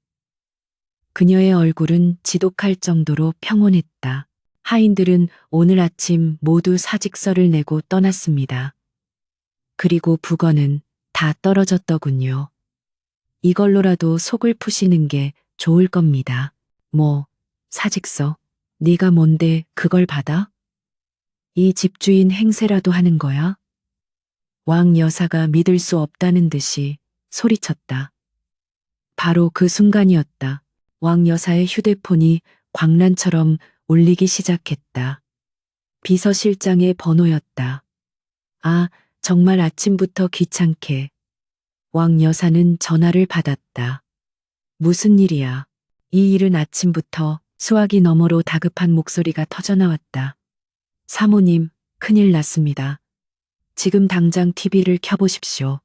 S1: 그녀의 얼굴은 지독할 정도로 평온했다. 하인들은 오늘 아침 모두 사직서를 내고 떠났습니다. 그리고 북어는 다 떨어졌더군요. 이걸로라도 속을 푸시는 게 좋을 겁니다. 뭐, 사직서? 네가 뭔데 그걸 받아? 이 집주인 행세라도 하는 거야? 왕 여사가 믿을 수 없다는 듯이 소리쳤다. 바로 그 순간이었다. 왕 여사의 휴대폰이 광란처럼 울리기 시작했다. 비서실장의 번호였다. 아, 정말 아침부터 귀찮게. 왕 여사는 전화를 받았다. 무슨 일이야? 이 일은 아침부터 수화기 너머로 다급한 목소리가 터져나왔다. 사모님, 큰일 났습니다. 지금 당장 TV를 켜보십시오.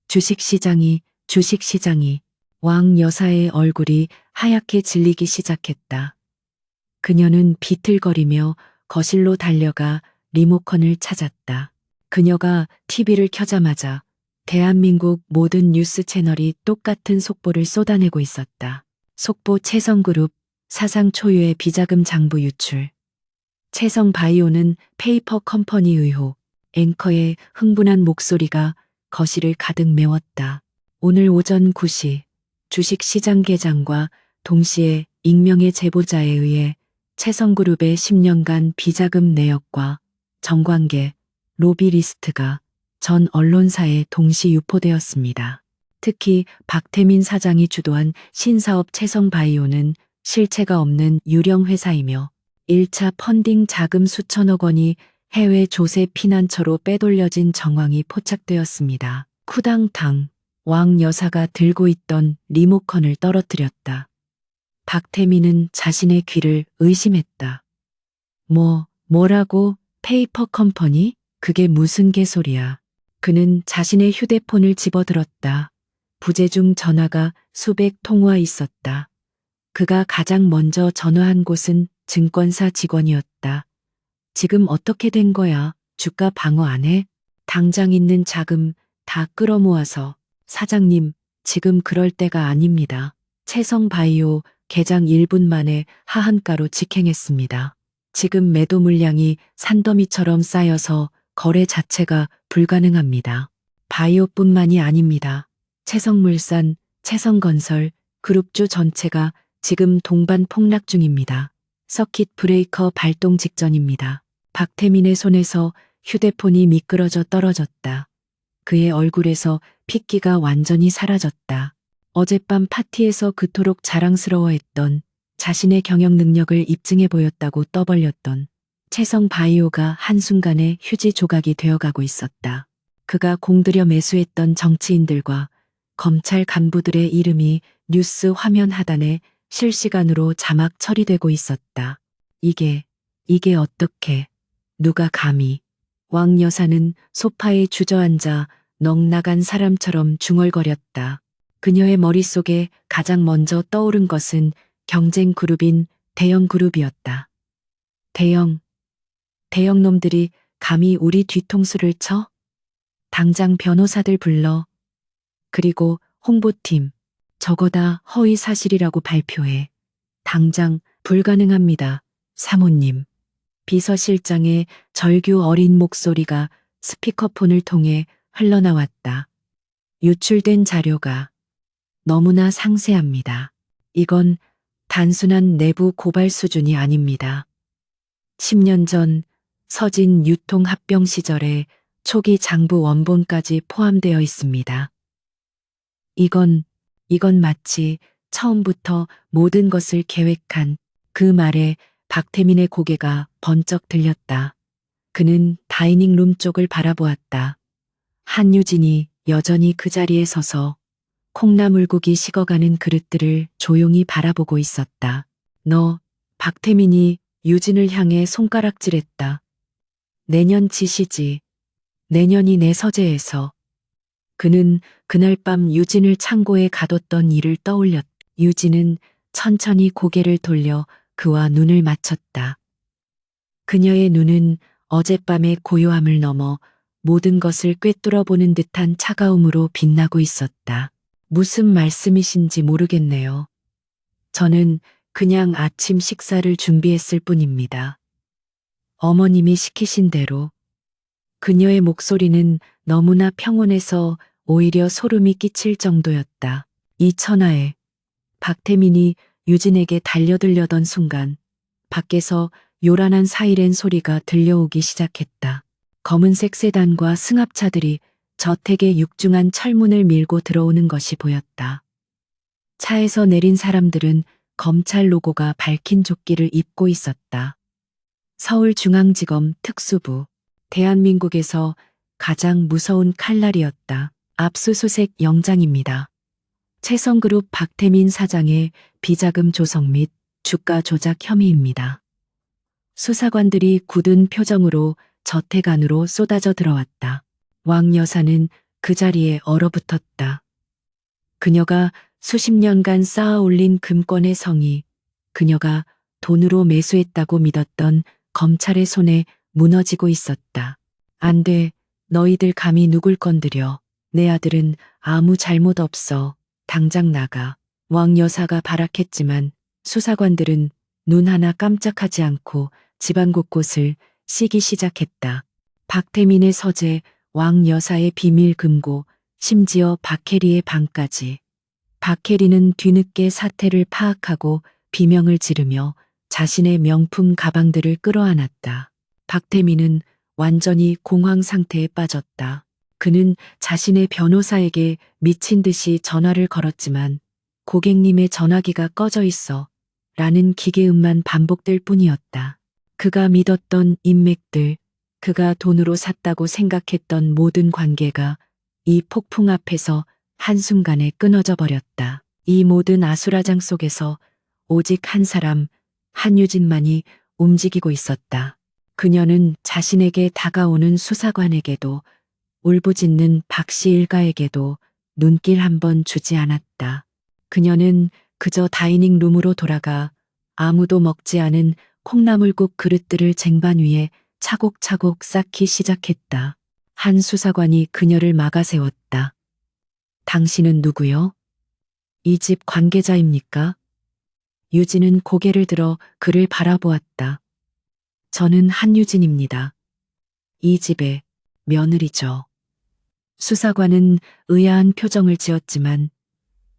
S1: 주식시장이, 왕 여사의 얼굴이 하얗게 질리기 시작했다. 그녀는 비틀거리며 거실로 달려가 리모컨을 찾았다. 그녀가 TV를 켜자마자 대한민국 모든 뉴스 채널이 똑같은 속보를 쏟아내고 있었다. 속보 채성그룹 사상 초유의 비자금 장부 유출. 채성바이오는 페이퍼 컴퍼니 의혹. 앵커의 흥분한 목소리가 거실을 가득 메웠다. 오늘 오전 9시 주식시장 계장과 동시에 익명의 제보자에 의해 채성그룹의 10년간 비자금 내역과 정관계, 로비 리스트가 전 언론사에 동시 유포되었습니다. 특히 박태민 사장이 주도한 신사업 채성바이오는 실체가 없는 유령 회사이며 1차 펀딩 자금 수천억 원이 해외 조세 피난처로 빼돌려진 정황이 포착되었습니다. 쿠당탕, 왕 여사가 들고 있던 리모컨을 떨어뜨렸다. 박태민은 자신의 귀를 의심했다. 뭐라고? 페이퍼 컴퍼니? 그게 무슨 개소리야. 그는 자신의 휴대폰을 집어들었다. 부재중 전화가 수백 통화 있었다. 그가 가장 먼저 전화한 곳은 증권사 직원이었다. 지금 어떻게 된 거야? 주가 방어 안 해? 당장 있는 자금 다 끌어모아서. 사장님, 지금 그럴 때가 아닙니다. 채성바이오 개장 1분 만에 하한가로 직행했습니다. 지금 매도 물량이 산더미처럼 쌓여서 거래 자체가 불가능합니다. 바이오뿐만이 아닙니다. 채성물산, 채성건설, 그룹주 전체가 지금 동반 폭락 중입니다. 서킷 브레이커 발동 직전입니다. 박태민의 손에서 휴대폰이 미끄러져 떨어졌다. 그의 얼굴에서 핏기가 완전히 사라졌다. 어젯밤 파티에서 그토록 자랑스러워했던 자신의 경영 능력을 입증해 보였다고 떠벌렸던 채성바이오가 한순간에 휴지 조각이 되어가고 있었다. 그가 공들여 매수했던 정치인들과 검찰 간부들의 이름이 뉴스 화면 하단에 실시간으로 자막 처리되고 있었다. 이게 어떻게, 누가 감히. 왕 여사는 소파에 주저앉아 넋나간 사람처럼 중얼거렸다. 그녀의 머릿속에 가장 먼저 떠오른 것은 경쟁 그룹인 대형 그룹이었다. 대형 놈들이 감히 우리 뒤통수를 쳐? 당장 변호사들 불러. 그리고 홍보팀, 저거 다 허위 사실이라고 발표해. 당장 불가능합니다, 사모님. 비서실장의 절규 어린 목소리가 스피커폰을 통해 흘러나왔다. 유출된 자료가 너무나 상세합니다. 이건 단순한 내부 고발 수준이 아닙니다. 10년 전 서진 유통합병 시절에 초기 장부 원본까지 포함되어 있습니다. 이건 이건 마치 처음부터 모든 것을 계획한 그 말에 박태민의 고개가 번쩍 들렸다. 그는 다이닝룸 쪽을 바라보았다. 한유진이 여전히 그 자리에 서서 콩나물국이 식어가는 그릇들을 조용히 바라보고 있었다. 너, 박태민이 유진을 향해 손가락질했다. 내년 지시지. 내년이 내 서재에서. 그는 그날 밤 유진을 창고에 가뒀던 일을 떠올렸다. 유진은 천천히 고개를 돌려 그와 눈을 맞췄다. 그녀의 눈은 어젯밤의 고요함을 넘어 모든 것을 꿰뚫어 보는 듯한 차가움으로 빛나고 있었다. 무슨 말씀이신지 모르겠네요. 저는 그냥 아침 식사를 준비했을 뿐입니다. 어머님이 시키신 대로. 그녀의 목소리는 너무나 평온해서 오히려 소름이 끼칠 정도였다. 이 천하에 박태민이 유진에게 달려들려던 순간 밖에서 요란한 사이렌 소리가 들려오기 시작했다. 검은색 세단과 승합차들이 저택의 육중한 철문을 밀고 들어오는 것이 보였다. 차에서 내린 사람들은 검찰 로고가 밝힌 조끼를 입고 있었다. 서울중앙지검 특수부, 대한민국에서 가장 무서운 칼날이었다. 압수수색 영장입니다. 채성그룹 박태민 사장의 비자금 조성 및 주가 조작 혐의입니다. 수사관들이 굳은 표정으로 저택 안으로 쏟아져 들어왔다. 왕 여사는 그 자리에 얼어붙었다. 그녀가 수십 년간 쌓아 올린 금권의 성이, 그녀가 돈으로 매수했다고 믿었던 검찰의 손에 무너지고 있었다. 안 돼, 너희들 감히 누굴 건드려. 내 아들은 아무 잘못 없어. 당장 나가. 왕 여사가 발악했지만 수사관들은 눈 하나 깜짝하지 않고 집안 곳곳을 씻기 시작했다. 박태민의 서재, 왕 여사의 비밀 금고, 심지어 박혜리의 방까지. 박혜리는 뒤늦게 사태를 파악하고 비명을 지르며 자신의 명품 가방들을 끌어안았다. 박태민은 완전히 공황 상태에 빠졌다. 그는 자신의 변호사에게 미친 듯이 전화를 걸었지만 고객님의 전화기가 꺼져 있어 라는 기계음만 반복될 뿐이었다. 그가 믿었던 인맥들, 그가 돈으로 샀다고 생각했던 모든 관계가 이 폭풍 앞에서 한순간에 끊어져 버렸다. 이 모든 아수라장 속에서 오직 한 사람, 한유진만이 움직이고 있었다. 그녀는 자신에게 다가오는 수사관에게도 울부짖는 박씨 일가에게도 눈길 한 번 주지 않았다. 그녀는 그저 다이닝 룸으로 돌아가 아무도 먹지 않은 콩나물국 그릇들을 쟁반 위에 차곡차곡 쌓기 시작했다. 한 수사관이 그녀를 막아 세웠다. 당신은 누구요? 이 집 관계자입니까? 유진은 고개를 들어 그를 바라보았다. 저는 한유진입니다. 이 집의 며느리죠. 수사관은 의아한 표정을 지었지만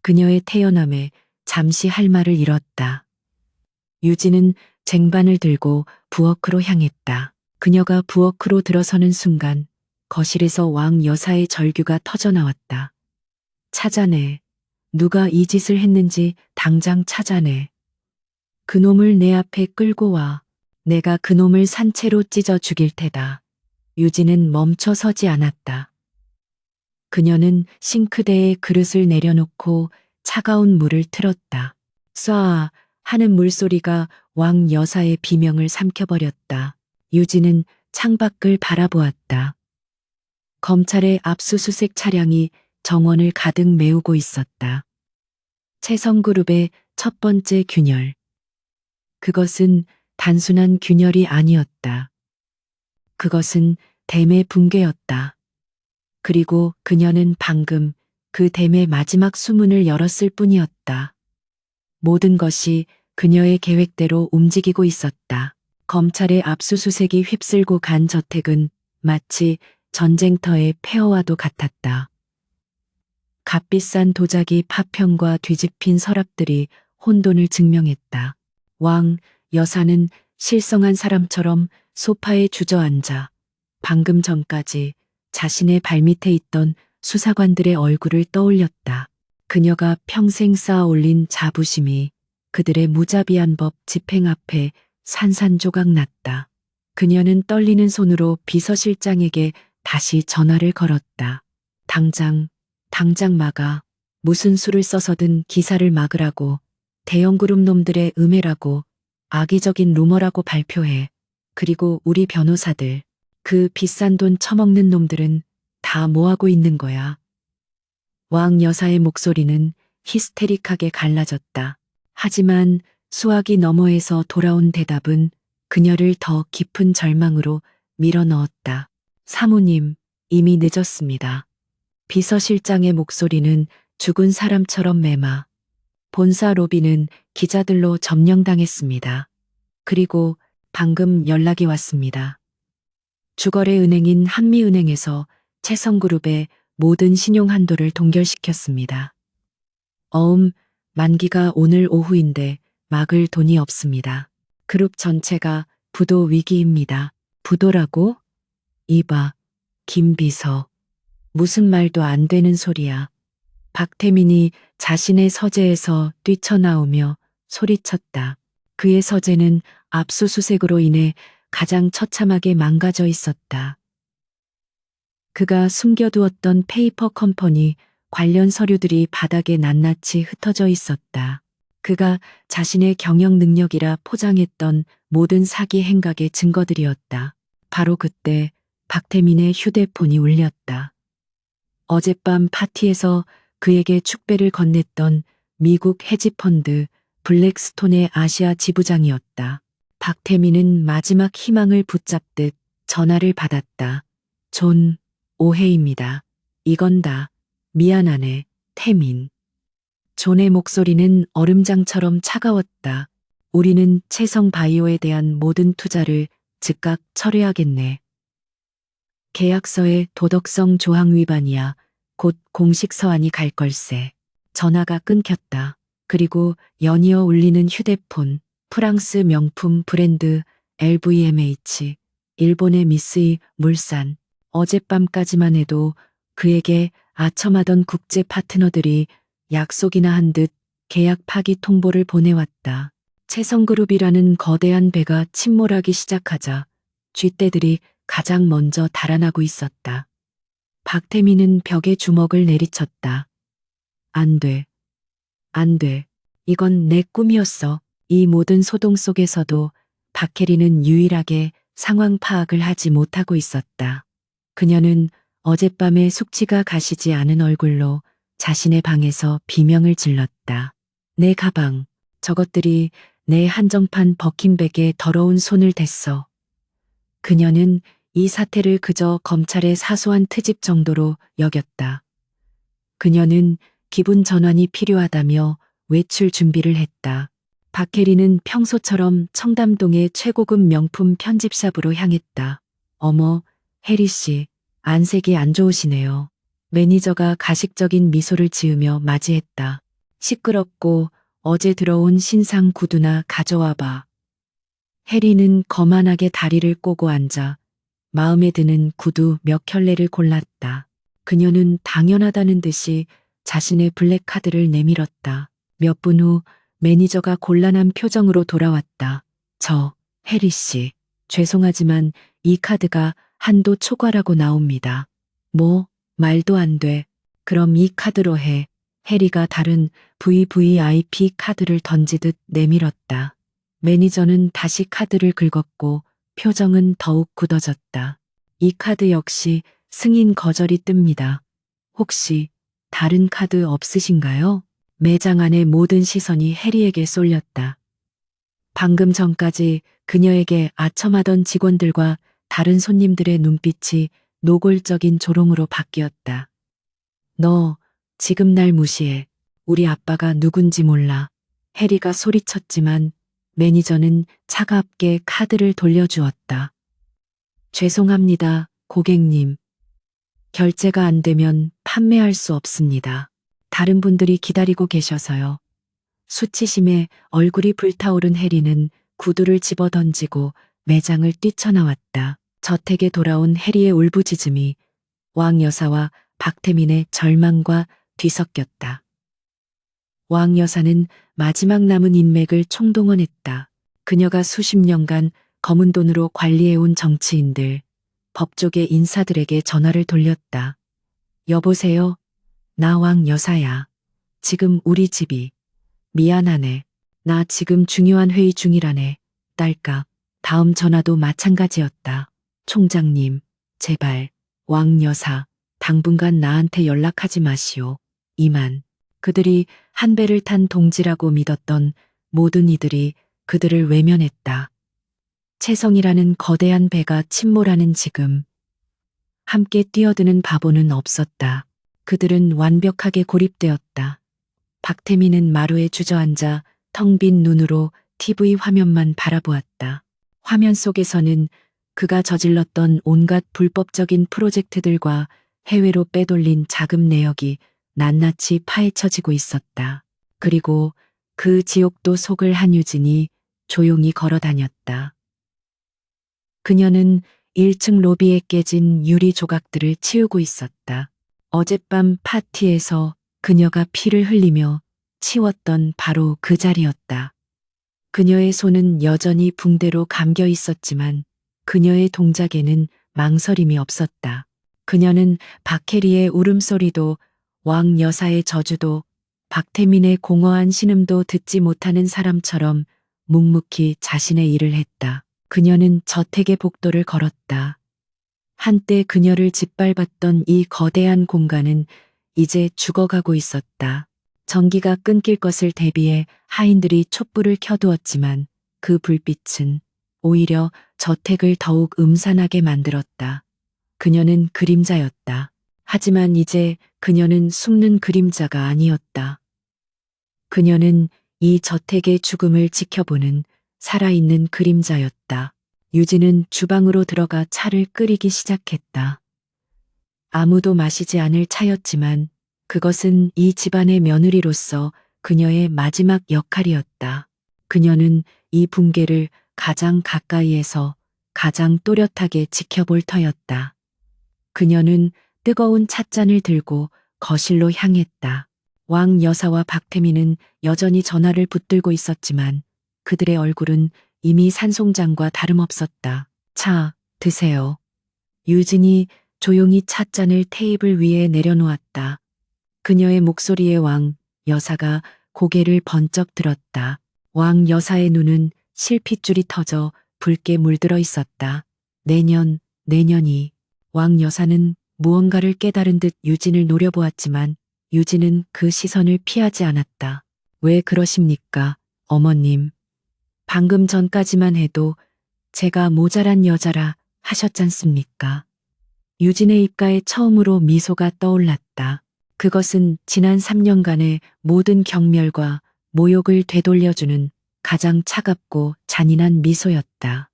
S1: 그녀의 태연함에 잠시 할 말을 잃었다. 유진은 쟁반을 들고 부엌으로 향했다. 그녀가 부엌으로 들어서는 순간 거실에서 왕 여사의 절규가 터져나왔다. 찾아내. 누가 이 짓을 했는지 당장 찾아내. 그놈을 내 앞에 끌고 와. 내가 그놈을 산채로 찢어 죽일 테다. 유진은 멈춰 서지 않았다. 그녀는 싱크대에 그릇을 내려놓고 차가운 물을 틀었다. 쏴 하는 물소리가 왕 여사의 비명을 삼켜버렸다. 유진은 창밖을 바라보았다. 검찰의 압수수색 차량이 정원을 가득 메우고 있었다. 채성그룹의 첫 번째 균열. 그것은 단순한 균열이 아니었다. 그것은 댐의 붕괴였다. 그리고 그녀는 방금 그 댐의 마지막 수문을 열었을 뿐이었다. 모든 것이 그녀의 계획대로 움직이고 있었다. 검찰의 압수수색이 휩쓸고 간 저택은 마치 전쟁터의 폐허와도 같았다. 값비싼 도자기 파편과 뒤집힌 서랍들이 혼돈을 증명했다. 왕 여사는 실성한 사람처럼 소파에 주저앉아 방금 전까지 자신의 발밑에 있던 수사관들의 얼굴을 떠올렸다. 그녀가 평생 쌓아 올린 자부심이 그들의 무자비한 법 집행 앞에 산산조각 났다. 그녀는 떨리는 손으로 비서실장에게 다시 전화를 걸었다. 당장 막아. 무슨 수를 써서든 기사를 막으라고. 대형그룹 놈들의 음해라고. 악의적인 루머라고 발표해. 그리고 우리 변호사들. 그 비싼 돈 처먹는 놈들은 다 뭐하고 있는 거야. 왕 여사의 목소리는 히스테릭하게 갈라졌다. 하지만 수화기 너머에서 돌아온 대답은 그녀를 더 깊은 절망으로 밀어넣었다. 사모님, 이미 늦었습니다. 비서실장의 목소리는 죽은 사람처럼 매마. 본사 로비는 기자들로 점령당했습니다. 그리고 방금 연락이 왔습니다. 주거래 은행인 한미은행에서 채성그룹의 모든 신용 한도를 동결시켰습니다. 만기가 오늘 오후인데 막을 돈이 없습니다. 그룹 전체가 부도 위기입니다. 부도라고? 이봐, 김 비서. 무슨 말도 안 되는 소리야. 박태민이 자신의 서재에서 뛰쳐나오며 소리쳤다. 그의 서재는 압수수색으로 인해 가장 처참하게 망가져 있었다. 그가 숨겨두었던 페이퍼 컴퍼니 관련 서류들이 바닥에 낱낱이 흩어져 있었다. 그가 자신의 경영 능력이라 포장했던 모든 사기 행각의 증거들이었다. 바로 그때 박태민의 휴대폰이 울렸다. 어젯밤 파티에서 그에게 축배를 건넸던 미국 헤지펀드 블랙스톤의 아시아 지부장이었다. 박태민은 마지막 희망을 붙잡듯 전화를 받았다. 존, 오해입니다. 이건 다 미안하네, 태민. 존의 목소리는 얼음장처럼 차가웠다. 우리는 채성바이오에 대한 모든 투자를 즉각 철회하겠네. 계약서에 도덕성 조항 위반이야. 곧 공식 서한이 갈 걸세. 전화가 끊겼다. 그리고 연이어 울리는 휴대폰, 프랑스 명품 브랜드 LVMH, 일본의 미쓰이 물산. 어젯밤까지만 해도 그에게 아첨하던 국제 파트너들이 약속이나 한 듯 계약 파기 통보를 보내왔다. 채성그룹이라는 거대한 배가 침몰하기 시작하자 쥐떼들이 가장 먼저 달아나고 있었다. 박태민은 벽에 주먹을 내리쳤다. 안 돼. 안 돼. 이건 내 꿈이었어. 이 모든 소동 속에서도 박혜리는 유일하게 상황 파악을 하지 못하고 있었다. 그녀는 어젯밤에 숙취가 가시지 않은 얼굴로 자신의 방에서 비명을 질렀다. 내 가방, 저것들이 내 한정판 버킨백에 더러운 손을 댔어. 그녀는 이 사태를 그저 검찰의 사소한 트집 정도로 여겼다. 그녀는 기분 전환이 필요하다며 외출 준비를 했다. 박혜리는 평소처럼 청담동의 최고급 명품 편집샵으로 향했다. 어머, 혜리 씨, 안색이 안 좋으시네요. 매니저가 가식적인 미소를 지으며 맞이했다. 시끄럽고 어제 들어온 신상 구두나 가져와 봐. 혜리는 거만하게 다리를 꼬고 앉아 마음에 드는 구두 몇 켤레를 골랐다. 그녀는 당연하다는 듯이 자신의 블랙카드를 내밀었다. 몇 분 후 매니저가 곤란한 표정으로 돌아왔다. 혜리 씨, 죄송하지만 이 카드가 한도 초과라고 나옵니다. 뭐, 말도 안 돼. 그럼 이 카드로 해. 혜리가 다른 VVIP 카드를 던지듯 내밀었다. 매니저는 다시 카드를 긁었고 표정은 더욱 굳어졌다. 이 카드 역시 승인 거절이 뜹니다. 혹시 다른 카드 없으신가요? 매장 안의 모든 시선이 혜리에게 쏠렸다. 방금 전까지 그녀에게 아첨하던 직원들과 다른 손님들의 눈빛이 노골적인 조롱으로 바뀌었다. 너 지금 날 무시해. 우리 아빠가 누군지 몰라. 혜리가 소리쳤지만 매니저는 차갑게 카드를 돌려주었다. 죄송합니다, 고객님. 결제가 안 되면 판매할 수 없습니다. 다른 분들이 기다리고 계셔서요. 수치심에 얼굴이 불타오른 혜리는 구두를 집어던지고 매장을 뛰쳐나왔다. 저택에 돌아온 혜리의 울부짖음이 왕 여사와 박태민의 절망과 뒤섞였다. 왕 여사는 마지막 남은 인맥을 총동원했다. 그녀가 수십 년간 검은 돈으로 관리해온 정치인들, 법조계 인사들에게 전화를 돌렸다. 여보세요? 나 왕 여사야. 지금 우리 집이. 미안하네. 나 지금 중요한 회의 중이라네. 딸까. 다음 전화도 마찬가지였다. 총장님, 제발, 왕 여사, 당분간 나한테 연락하지 마시오. 이만. 그들이 한 배를 탄 동지라고 믿었던 모든 이들이 그들을 외면했다. 채성이라는 거대한 배가 침몰하는 지금, 함께 뛰어드는 바보는 없었다. 그들은 완벽하게 고립되었다. 박태민은 마루에 주저앉아 텅 빈 눈으로 TV 화면만 바라보았다. 화면 속에서는 그가 저질렀던 온갖 불법적인 프로젝트들과 해외로 빼돌린 자금 내역이 낱낱이 파헤쳐지고 있었다. 그리고 그 지옥도 속을 한유진이 조용히 걸어 다녔다. 그녀는 1층 로비에 깨진 유리 조각들을 치우고 있었다. 어젯밤 파티에서 그녀가 피를 흘리며 치웠던 바로 그 자리였다. 그녀의 손은 여전히 붕대로 감겨 있었지만 그녀의 동작에는 망설임이 없었다. 그녀는 박혜리의 울음소리도 왕 여사의 저주도 박태민의 공허한 신음도 듣지 못하는 사람처럼 묵묵히 자신의 일을 했다. 그녀는 저택의 복도를 걸었다. 한때 그녀를 짓밟았던 이 거대한 공간은 이제 죽어가고 있었다. 전기가 끊길 것을 대비해 하인들이 촛불을 켜두었지만 그 불빛은 오히려 저택을 더욱 음산하게 만들었다. 그녀는 그림자였다. 하지만 이제 그녀는 숨는 그림자가 아니었다. 그녀는 이 저택의 죽음을 지켜보는 살아있는 그림자였다. 유진은 주방으로 들어가 차를 끓이기 시작했다. 아무도 마시지 않을 차였지만 그것은 이 집안의 며느리로서 그녀의 마지막 역할이었다. 그녀는 이 붕괴를 가장 가까이에서 가장 또렷하게 지켜볼 터였다. 그녀는 뜨거운 찻잔을 들고 거실로 향했다. 왕 여사와 박태민은 여전히 전화를 붙들고 있었지만 그들의 얼굴은 이미 산송장과 다름없었다. 차, 드세요. 유진이 조용히 찻잔을 테이블 위에 내려놓았다. 그녀의 목소리에 왕 여사가 고개를 번쩍 들었다. 왕 여사의 눈은 실핏줄이 터져 붉게 물들어 있었다. 내년이. 왕 여사는 무언가를 깨달은 듯 유진을 노려보았지만 유진은 그 시선을 피하지 않았다. 왜 그러십니까, 어머님? 방금 전까지만 해도 제가 모자란 여자라 하셨잖습니까? 유진의 입가에 처음으로 미소가 떠올랐다. 그것은 지난 3년간의 모든 경멸과 모욕을 되돌려주는 가장 차갑고 잔인한 미소였다.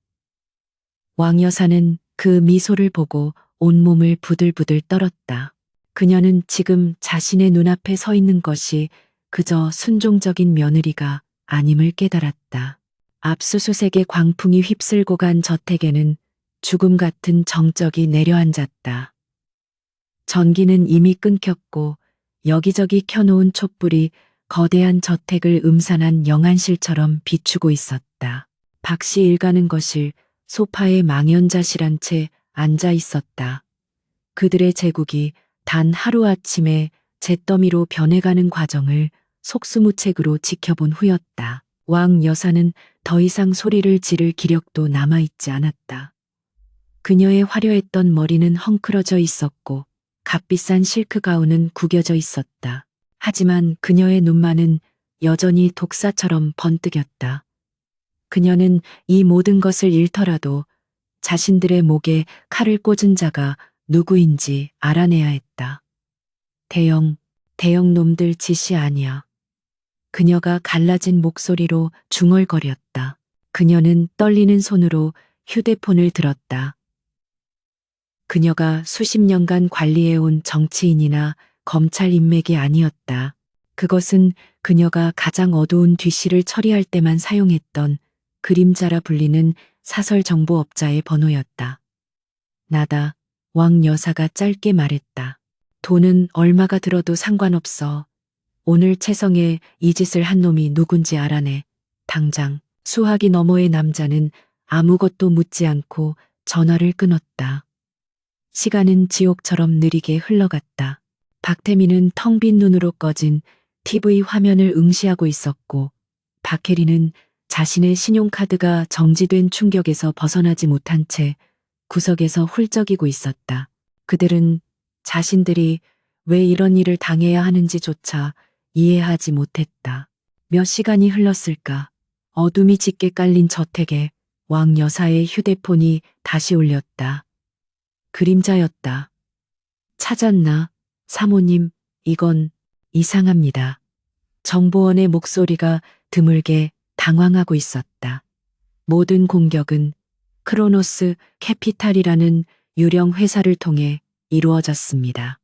S1: 왕 여사는 그 미소를 보고 온몸을 부들부들 떨었다. 그녀는 지금 자신의 눈앞에 서 있는 것이 그저 순종적인 며느리가 아님을 깨달았다. 압수수색의 광풍이 휩쓸고 간 저택에는 죽음 같은 정적이 내려앉았다. 전기는 이미 끊겼고 여기저기 켜놓은 촛불이 거대한 저택을 음산한 영안실처럼 비추고 있었다. 박씨 일가는 거실 소파에 망연자실한 채 앉아 있었다. 그들의 제국이 단 하루아침에 잿더미로 변해가는 과정을 속수무책으로 지켜본 후였다. 왕 여사는 더 이상 소리를 지를 기력도 남아있지 않았다. 그녀의 화려했던 머리는 헝클어져 있었고 값비싼 실크 가운은 구겨져 있었다. 하지만 그녀의 눈만은 여전히 독사처럼 번뜩였다. 그녀는 이 모든 것을 잃더라도 자신들의 목에 칼을 꽂은 자가 누구인지 알아내야 했다. 대형 놈들 짓이 아니야. 그녀가 갈라진 목소리로 중얼거렸다. 그녀는 떨리는 손으로 휴대폰을 들었다. 그녀가 수십 년간 관리해온 정치인이나 검찰 인맥이 아니었다. 그것은 그녀가 가장 어두운 뒷실을 처리할 때만 사용했던 그림자라 불리는 사설 정보업자의 번호였다. 나다. 왕 여사가 짧게 말했다. 돈은 얼마가 들어도 상관없어. 오늘 채성에 이 짓을 한 놈이 누군지 알아내. 당장. 수화기 너머의 남자는 아무것도 묻지 않고 전화를 끊었다. 시간은 지옥처럼 느리게 흘러갔다. 박태민은 텅 빈 눈으로 꺼진 TV 화면을 응시하고 있었고, 박혜리는 자신의 신용카드가 정지된 충격에서 벗어나지 못한 채 구석에서 훌쩍이고 있었다. 그들은 자신들이 왜 이런 일을 당해야 하는지조차 이해하지 못했다. 몇 시간이 흘렀을까? 어둠이 짙게 깔린 저택에 왕 여사의 휴대폰이 다시 울렸다. 그림자였다. 찾았나? 사모님, 이건 이상합니다. 정보원의 목소리가 드물게 당황하고 있었다. 모든 공격은 크로노스 캐피탈이라는 유령 회사를 통해 이루어졌습니다.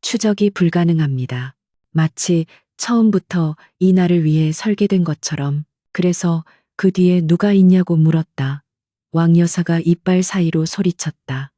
S1: 추적이 불가능합니다. 마치 처음부터 이 날을 위해 설계된 것처럼. 그래서 그 뒤에 누가 있냐고 물었다. 왕 여사가 이빨 사이로 소리쳤다.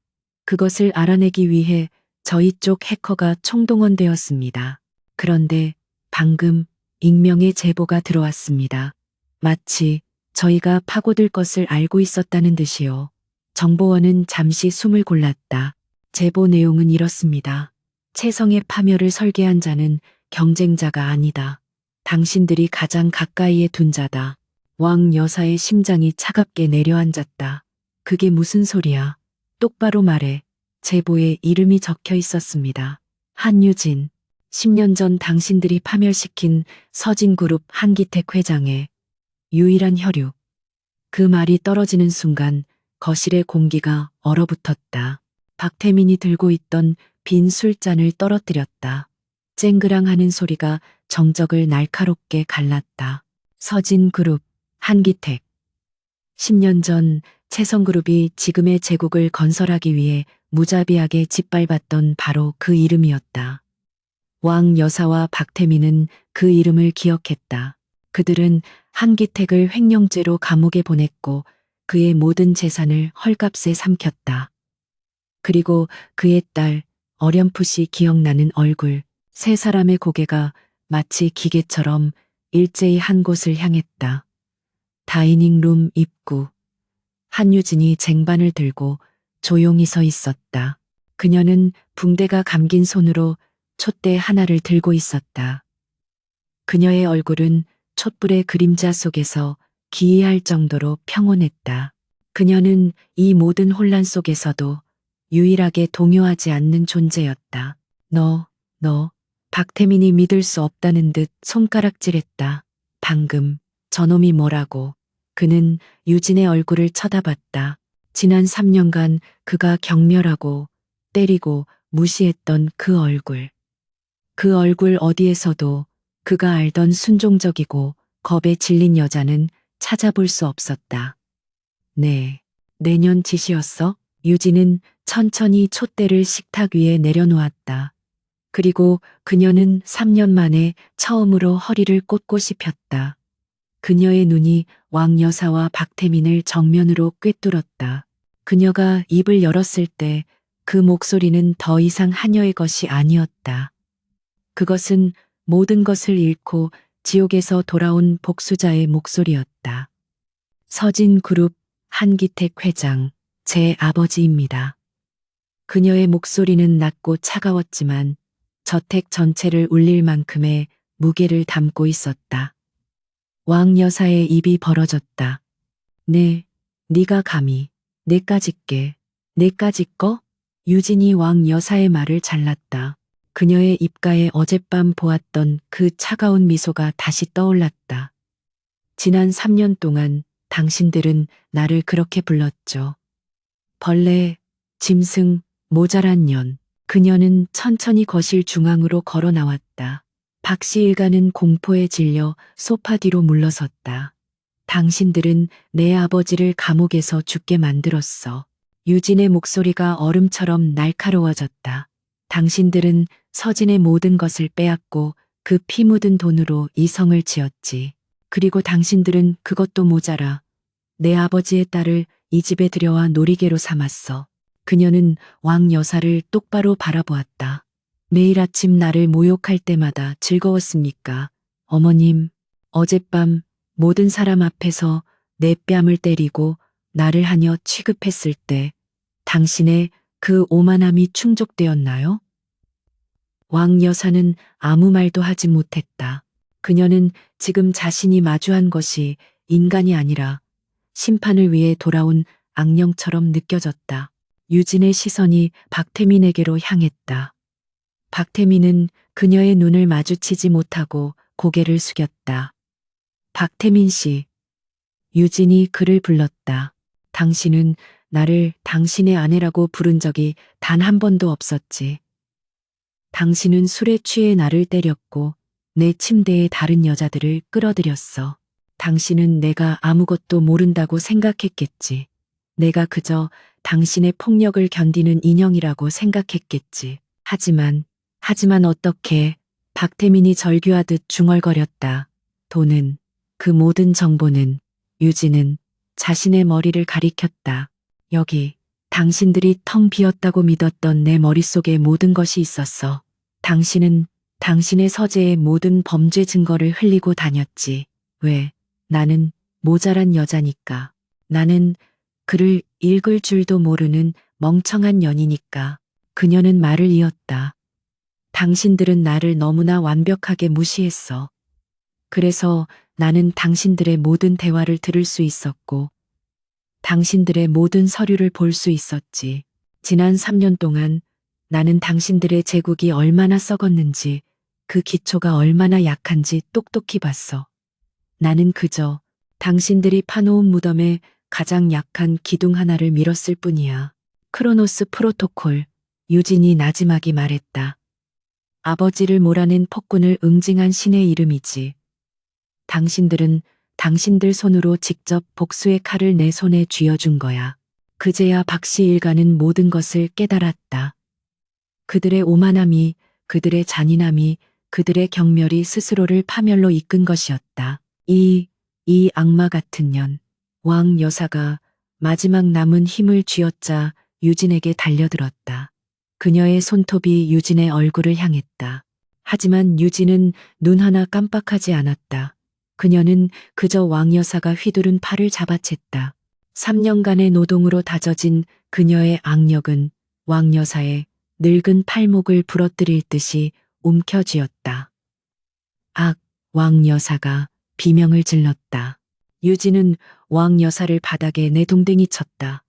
S1: 그것을 알아내기 위해 저희 쪽 해커가 총동원되었습니다. 그런데 방금 익명의 제보가 들어왔습니다. 마치 저희가 파고들 것을 알고 있었다는 듯이요. 정보원은 잠시 숨을 골랐다. 제보 내용은 이렇습니다. 채성의 파멸을 설계한 자는 경쟁자가 아니다. 당신들이 가장 가까이에 둔 자다. 왕 여사의 심장이 차갑게 내려앉았다. 그게 무슨 소리야? 똑바로 말해. 제보에 이름이 적혀 있었습니다. 한유진. 10년 전 당신들이 파멸시킨 서진그룹 한기택 회장의 유일한 혈육. 그 말이 떨어지는 순간 거실의 공기가 얼어붙었다. 박태민이 들고 있던 빈 술잔을 떨어뜨렸다. 쨍그랑하는 소리가 정적을 날카롭게 갈랐다. 서진그룹, 한기택. 10년 전 채성그룹이 지금의 제국을 건설하기 위해 무자비하게 짓밟았던 바로 그 이름이었다. 왕 여사와 박태민은 그 이름을 기억했다. 그들은 한기택을 횡령죄로 감옥에 보냈고 그의 모든 재산을 헐값에 삼켰다. 그리고 그의 딸, 어렴풋이 기억나는 얼굴, 세 사람의 고개가 마치 기계처럼 일제히 한 곳을 향했다. 다이닝룸 입구. 한유진이 쟁반을 들고 조용히 서 있었다. 그녀는 붕대가 감긴 손으로 촛대 하나를 들고 있었다. 그녀의 얼굴은 촛불의 그림자 속에서 기이할 정도로 평온했다. 그녀는 이 모든 혼란 속에서도 유일하게 동요하지 않는 존재였다. 너, 박태민이 믿을 수 없다는 듯 손가락질했다. 방금 저놈이 뭐라고. 그는 유진의 얼굴을 쳐다봤다. 지난 3년간 그가 경멸하고 때리고 무시했던 그 얼굴. 그 얼굴 어디에서도 그가 알던 순종적이고 겁에 질린 여자는 찾아볼 수 없었다. 네, 내년 지시였어? 유진은 천천히 촛대를 식탁 위에 내려놓았다. 그리고 그녀는 3년 만에 처음으로 허리를 꼿꼿이 폈다. 그녀의 눈이 왕 여사와 박태민을 정면으로 꿰뚫었다. 그녀가 입을 열었을 때 그 목소리는 더 이상 하녀의 것이 아니었다. 그것은 모든 것을 잃고 지옥에서 돌아온 복수자의 목소리였다. 서진그룹 한기택 회장, 제 아버지입니다. 그녀의 목소리는 낮고 차가웠지만 저택 전체를 울릴 만큼의 무게를 담고 있었다. 왕 여사의 입이 벌어졌다. 네, 네가 감히 내까짓 거? 유진이 왕 여사의 말을 잘랐다. 그녀의 입가에 어젯밤 보았던 그 차가운 미소가 다시 떠올랐다. 지난 3년 동안 당신들은 나를 그렇게 불렀죠. 벌레, 짐승, 모자란 년. 그녀는 천천히 거실 중앙으로 걸어 나왔다. 박씨 일가는 공포에 질려 소파 뒤로 물러섰다. 당신들은 내 아버지를 감옥에서 죽게 만들었어. 유진의 목소리가 얼음처럼 날카로워졌다. 당신들은 서진의 모든 것을 빼앗고 그 피 묻은 돈으로 이 성을 지었지. 그리고 당신들은 그것도 모자라 내 아버지의 딸을 이 집에 들여와 놀이개로 삼았어. 그녀는 왕 여사를 똑바로 바라보았다. 매일 아침 나를 모욕할 때마다 즐거웠습니까? 어머님, 어젯밤 모든 사람 앞에서 내 뺨을 때리고 나를 하녀 취급했을 때 당신의 그 오만함이 충족되었나요? 왕 여사는 아무 말도 하지 못했다. 그녀는 지금 자신이 마주한 것이 인간이 아니라 심판을 위해 돌아온 악령처럼 느껴졌다. 유진의 시선이 박태민에게로 향했다. 박태민은 그녀의 눈을 마주치지 못하고 고개를 숙였다. 박태민 씨, 유진이 그를 불렀다. 당신은 나를 당신의 아내라고 부른 적이 단 한 번도 없었지. 당신은 술에 취해 나를 때렸고 내 침대에 다른 여자들을 끌어들였어. 당신은 내가 아무것도 모른다고 생각했겠지. 내가 그저 당신의 폭력을 견디는 인형이라고 생각했겠지. 하지만 어떻게? 박태민이 절규하듯 중얼거렸다. 돈은, 그 모든 정보는, 유진은 자신의 머리를 가리켰다. 여기, 당신들이 텅 비었다고 믿었던 내 머릿속에 모든 것이 있었어. 당신은 당신의 서재에 모든 범죄 증거를 흘리고 다녔지. 왜? 나는 모자란 여자니까. 나는 글을 읽을 줄도 모르는 멍청한 년이니까. 그녀는 말을 이었다. 당신들은 나를 너무나 완벽하게 무시했어. 그래서 나는 당신들의 모든 대화를 들을 수 있었고, 당신들의 모든 서류를 볼 수 있었지. 지난 3년 동안 나는 당신들의 제국이 얼마나 썩었는지, 그 기초가 얼마나 약한지 똑똑히 봤어. 나는 그저 당신들이 파놓은 무덤에 가장 약한 기둥 하나를 밀었을 뿐이야. 크로노스 프로토콜, 유진이 나지막이 말했다. 아버지를 몰아낸 폭군을 응징한 신의 이름이지. 당신들은 당신들 손으로 직접 복수의 칼을 내 손에 쥐어준 거야. 그제야 박씨 일가는 모든 것을 깨달았다. 그들의 오만함이, 그들의 잔인함이, 그들의 경멸이 스스로를 파멸로 이끈 것이었다. 이 악마 같은 년, 왕 여사가 마지막 남은 힘을 쥐어짜 유진에게 달려들었다. 그녀의 손톱이 유진의 얼굴을 향했다. 하지만 유진은 눈 하나 깜빡하지 않았다. 그녀는 그저 왕 여사가 휘두른 팔을 잡아챘다. 3년간의 노동으로 다져진 그녀의 악력은 왕 여사의 늙은 팔목을 부러뜨릴 듯이 움켜쥐었다. 왕 여사가 비명을 질렀다. 유진은 왕 여사를 바닥에 내동댕이 쳤다.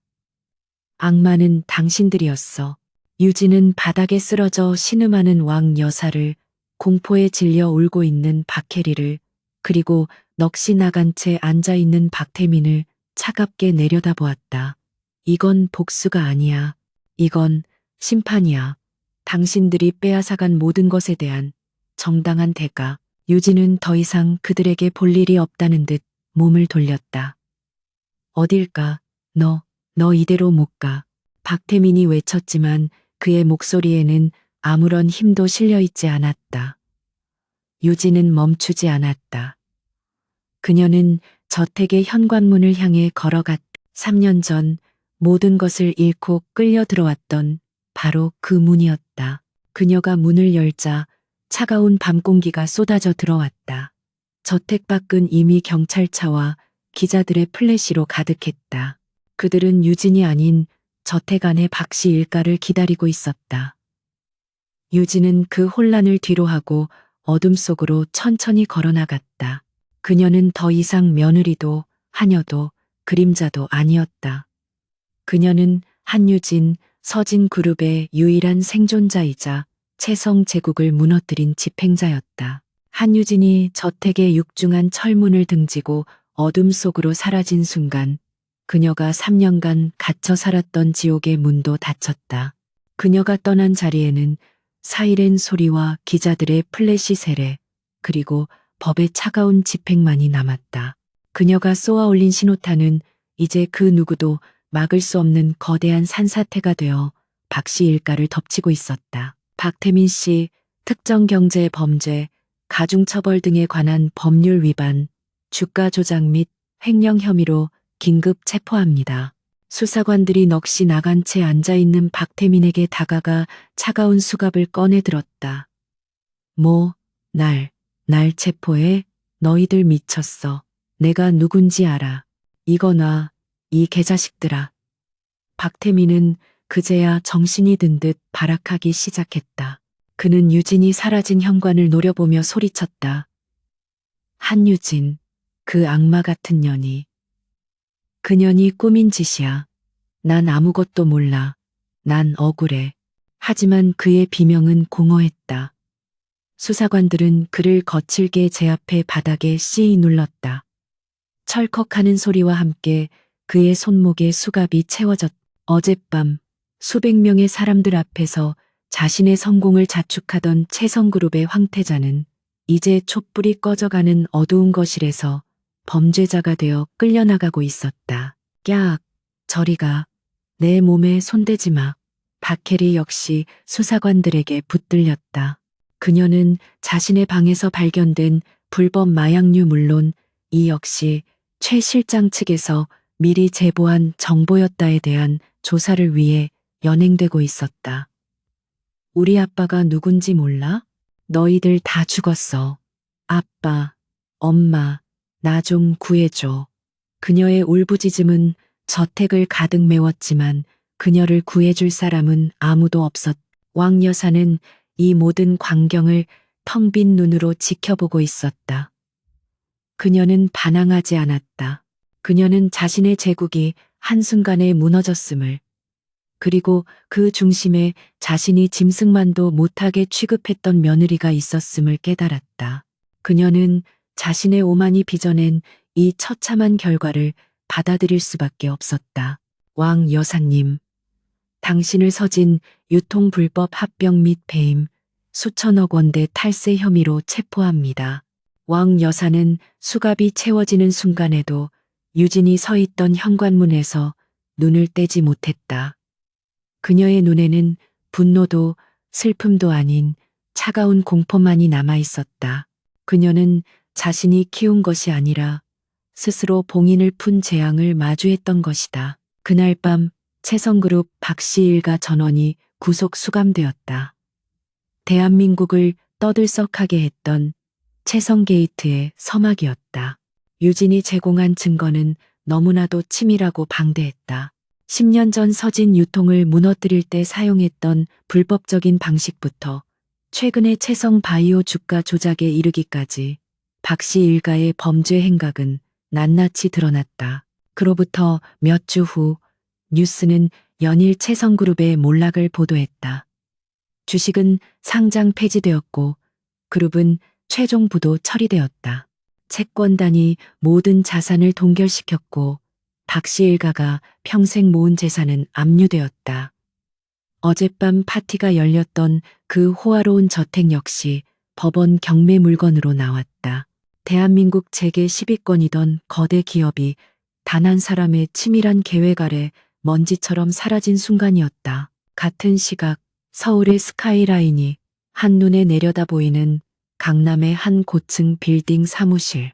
S1: 악마는 당신들이었어. 유진은 바닥에 쓰러져 신음하는 왕 여사를, 공포에 질려 울고 있는 박혜리를, 그리고 넋이 나간 채 앉아있는 박태민을 차갑게 내려다보았다. 이건 복수가 아니야. 이건 심판이야. 당신들이 빼앗아간 모든 것에 대한 정당한 대가. 유진은 더 이상 그들에게 볼 일이 없다는 듯 몸을 돌렸다. 어딜 가? 너 이대로 못 가. 박태민이 외쳤지만 그의 목소리에는 아무런 힘도 실려있지 않았다. 유진은 멈추지 않았다. 그녀는 저택의 현관문을 향해 걸어갔다. 3년 전 모든 것을 잃고 끌려 들어왔던 바로 그 문이었다. 그녀가 문을 열자 차가운 밤 공기가 쏟아져 들어왔다. 저택 밖은 이미 경찰차와 기자들의 플래시로 가득했다. 그들은 유진이 아닌 저택 안의 박씨 일가를 기다리고 있었다. 유진은 그 혼란을 뒤로하고 어둠 속으로 천천히 걸어나갔다. 그녀는 더 이상 며느리도 하녀도 그림자도 아니었다. 그녀는 한유진, 서진 그룹의 유일한 생존자이자 채성 제국을 무너뜨린 집행자였다. 한유진이 저택의 육중한 철문을 등지고 어둠 속으로 사라진 순간 그녀가 3년간 갇혀 살았던 지옥의 문도 닫혔다. 그녀가 떠난 자리에는 사이렌 소리와 기자들의 플래시 세례, 그리고 법의 차가운 집행만이 남았다. 그녀가 쏘아 올린 신호탄은 이제 그 누구도 막을 수 없는 거대한 산사태가 되어 박씨 일가를 덮치고 있었다. 박태민 씨, 특정 경제 범죄, 가중처벌 등에 관한 법률 위반, 주가 조작 및 횡령 혐의로 긴급 체포합니다. 수사관들이 넋이 나간 채 앉아있는 박태민에게 다가가 차가운 수갑을 꺼내 들었다. 뭐, 날 체포해? 너희들 미쳤어. 내가 누군지 알아. 이거 놔, 이 개자식들아. 박태민은 그제야 정신이 든 듯 발악하기 시작했다. 그는 유진이 사라진 현관을 노려보며 소리쳤다. 한유진, 그 악마 같은 년이. 그년이 꾸민 짓이야. 난 아무것도 몰라. 난 억울해. 하지만 그의 비명은 공허했다. 수사관들은 그를 거칠게 제 앞에 바닥에 씌이 눌렀다. 철컥하는 소리와 함께 그의 손목에 수갑이 채워졌다. 어젯밤 수백 명의 사람들 앞에서 자신의 성공을 자축하던 채성그룹의 황태자는 이제 촛불이 꺼져가는 어두운 거실에서 범죄자가 되어 끌려나가고 있었다. 깍, 저리가. 내 몸에 손대지 마. 박혜리 역시 수사관들에게 붙들렸다. 그녀는 자신의 방에서 발견된 불법 마약류 물론 이 역시 최 실장 측에서 미리 제보한 정보였다에 대한 조사를 위해 연행되고 있었다. 우리 아빠가 누군지 몰라? 너희들 다 죽었어. 아빠, 엄마, 나 좀 구해줘. 그녀의 울부짖음은 저택을 가득 메웠지만 그녀를 구해줄 사람은 아무도 없었다. 왕 여사는 이 모든 광경을 텅 빈 눈으로 지켜보고 있었다. 그녀는 반항하지 않았다. 그녀는 자신의 제국이 한순간에 무너졌음을, 그리고 그 중심에 자신이 짐승만도 못하게 취급했던 며느리가 있었음을 깨달았다. 그녀는 자신의 오만이 빚어낸 이 처참한 결과를 받아들일 수밖에 없었다. 왕 여사님, 당신을 서진 유통불법 합병 및 배임, 수천억 원대 탈세 혐의로 체포합니다. 왕 여사는 수갑이 채워지는 순간에도 유진이 서 있던 현관문에서 눈을 떼지 못했다. 그녀의 눈에는 분노도 슬픔도 아닌 차가운 공포만이 남아 있었다. 그녀는 자신이 키운 것이 아니라 스스로 봉인을 푼 재앙을 마주했던 것이다. 그날 밤 채성그룹 박씨 일가 전원이 구속 수감되었다. 대한민국을 떠들썩하게 했던 채성게이트의 서막이었다. 유진이 제공한 증거는 너무나도 치밀하고 방대했다. 10년 전 서진 유통을 무너뜨릴 때 사용했던 불법적인 방식부터 최근의 채성 바이오 주가 조작에 이르기까지 박씨 일가의 범죄 행각은 낱낱이 드러났다. 그로부터 몇 주 후 뉴스는 연일 채성그룹의 몰락을 보도했다. 주식은 상장 폐지되었고 그룹은 최종 부도 처리되었다. 채권단이 모든 자산을 동결시켰고 박씨 일가가 평생 모은 재산은 압류되었다. 어젯밤 파티가 열렸던 그 호화로운 저택 역시 법원 경매 물건으로 나왔다. 대한민국 재계 10위권이던 거대 기업이 단 한 사람의 치밀한 계획 아래 먼지처럼 사라진 순간이었다. 같은 시각 서울의 스카이라인이 한눈에 내려다 보이는 강남의 한 고층 빌딩 사무실.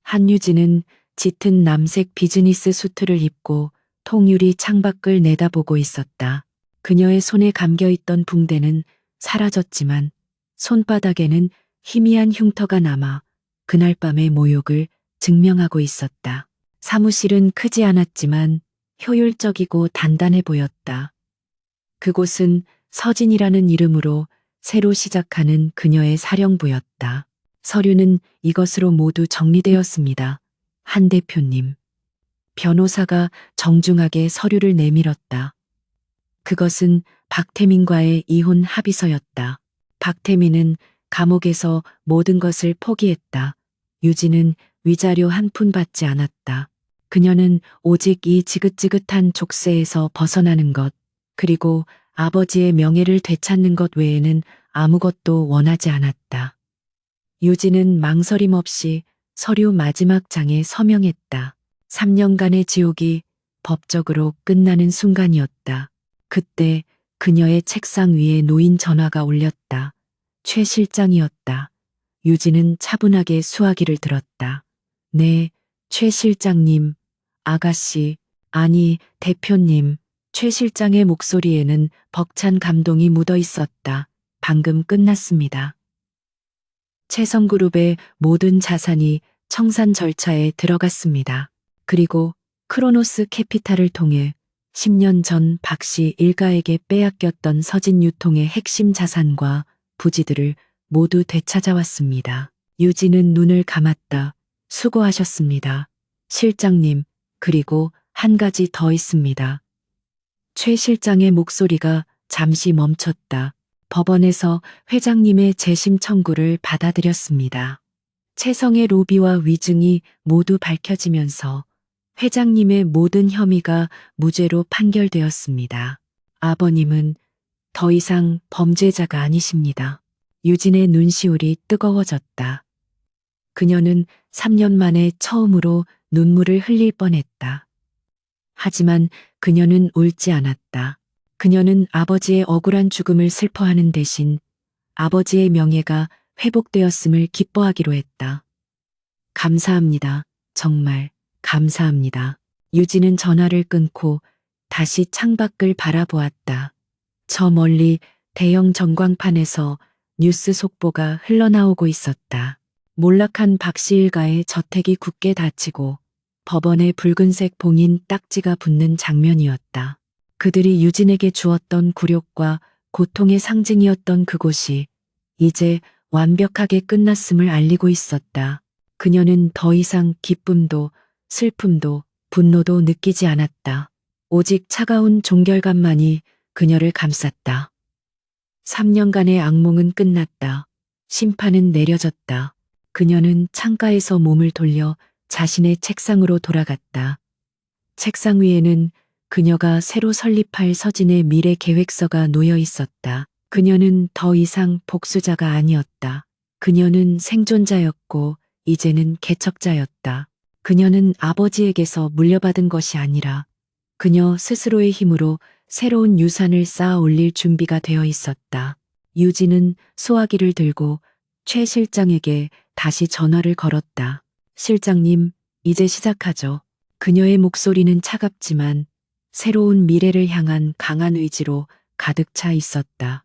S1: 한유진은 짙은 남색 비즈니스 수트를 입고 통유리 창밖을 내다보고 있었다. 그녀의 손에 감겨있던 붕대는 사라졌지만 손바닥에는 희미한 흉터가 남아 그날 밤의 모욕을 증명하고 있었다. 사무실은 크지 않았지만 효율적이고 단단해 보였다. 그곳은 서진이라는 이름으로 새로 시작하는 그녀의 사령부였다. 서류는 이것으로 모두 정리되었습니다. 한 대표님. 변호사가 정중하게 서류를 내밀었다. 그것은 박태민과의 이혼 합의서였다. 박태민은 감옥에서 모든 것을 포기했다. 유진은 위자료 한 푼 받지 않았다. 그녀는 오직 이 지긋지긋한 족쇄에서 벗어나는 것, 그리고 아버지의 명예를 되찾는 것 외에는 아무것도 원하지 않았다. 유진은 망설임 없이 서류 마지막 장에 서명했다. 3년간의 지옥이 법적으로 끝나는 순간이었다. 그때 그녀의 책상 위에 놓인 전화가 울렸다. 최 실장이었다. 유진은 차분하게 수화기를 들었다. 네, 최 실장님, 아가씨, 아니, 대표님. 최 실장의 목소리에는 벅찬 감동이 묻어 있었다. 방금 끝났습니다. 채성그룹의 모든 자산이 청산 절차에 들어갔습니다. 그리고 크로노스 캐피탈을 통해 10년 전 박씨 일가에게 빼앗겼던 서진 유통의 핵심 자산과 부지들을 모두 되찾아왔습니다. 유진은 눈을 감았다. 수고하셨습니다. 실장님, 그리고 한 가지 더 있습니다. 최 실장의 목소리가 잠시 멈췄다. 법원에서 회장님의 재심 청구를 받아들였습니다. 채성의 로비와 위증이 모두 밝혀지면서 회장님의 모든 혐의가 무죄로 판결되었습니다. 아버님은 더 이상 범죄자가 아니십니다. 유진의 눈시울이 뜨거워졌다. 그녀는 3년 만에 처음으로 눈물을 흘릴 뻔했다. 하지만 그녀는 울지 않았다. 그녀는 아버지의 억울한 죽음을 슬퍼하는 대신 아버지의 명예가 회복되었음을 기뻐하기로 했다. 감사합니다. 정말 감사합니다. 유진은 전화를 끊고 다시 창밖을 바라보았다. 저 멀리 대형 전광판에서 뉴스 속보가 흘러나오고 있었다. 몰락한 박씨 일가의 저택이 굳게 닫히고 법원에 붉은색 봉인 딱지가 붙는 장면이었다. 그들이 유진에게 주었던 굴욕과 고통의 상징이었던 그곳이 이제 완벽하게 끝났음을 알리고 있었다. 그녀는 더 이상 기쁨도 슬픔도 분노도 느끼지 않았다. 오직 차가운 종결감만이 그녀를 감쌌다. 3년간의 악몽은 끝났다. 심판은 내려졌다. 그녀는 창가에서 몸을 돌려 자신의 책상으로 돌아갔다. 책상 위에는 그녀가 새로 설립할 서진의 미래 계획서가 놓여 있었다. 그녀는 더 이상 복수자가 아니었다. 그녀는 생존자였고 이제는 개척자였다. 그녀는 아버지에게서 물려받은 것이 아니라 그녀 스스로의 힘으로 새로운 유산을 쌓아 올릴 준비가 되어 있었다. 유진은 소화기를 들고 최 실장에게 다시 전화를 걸었다. 실장님, 이제 시작하죠. 그녀의 목소리는 차갑지만 새로운 미래를 향한 강한 의지로 가득 차 있었다.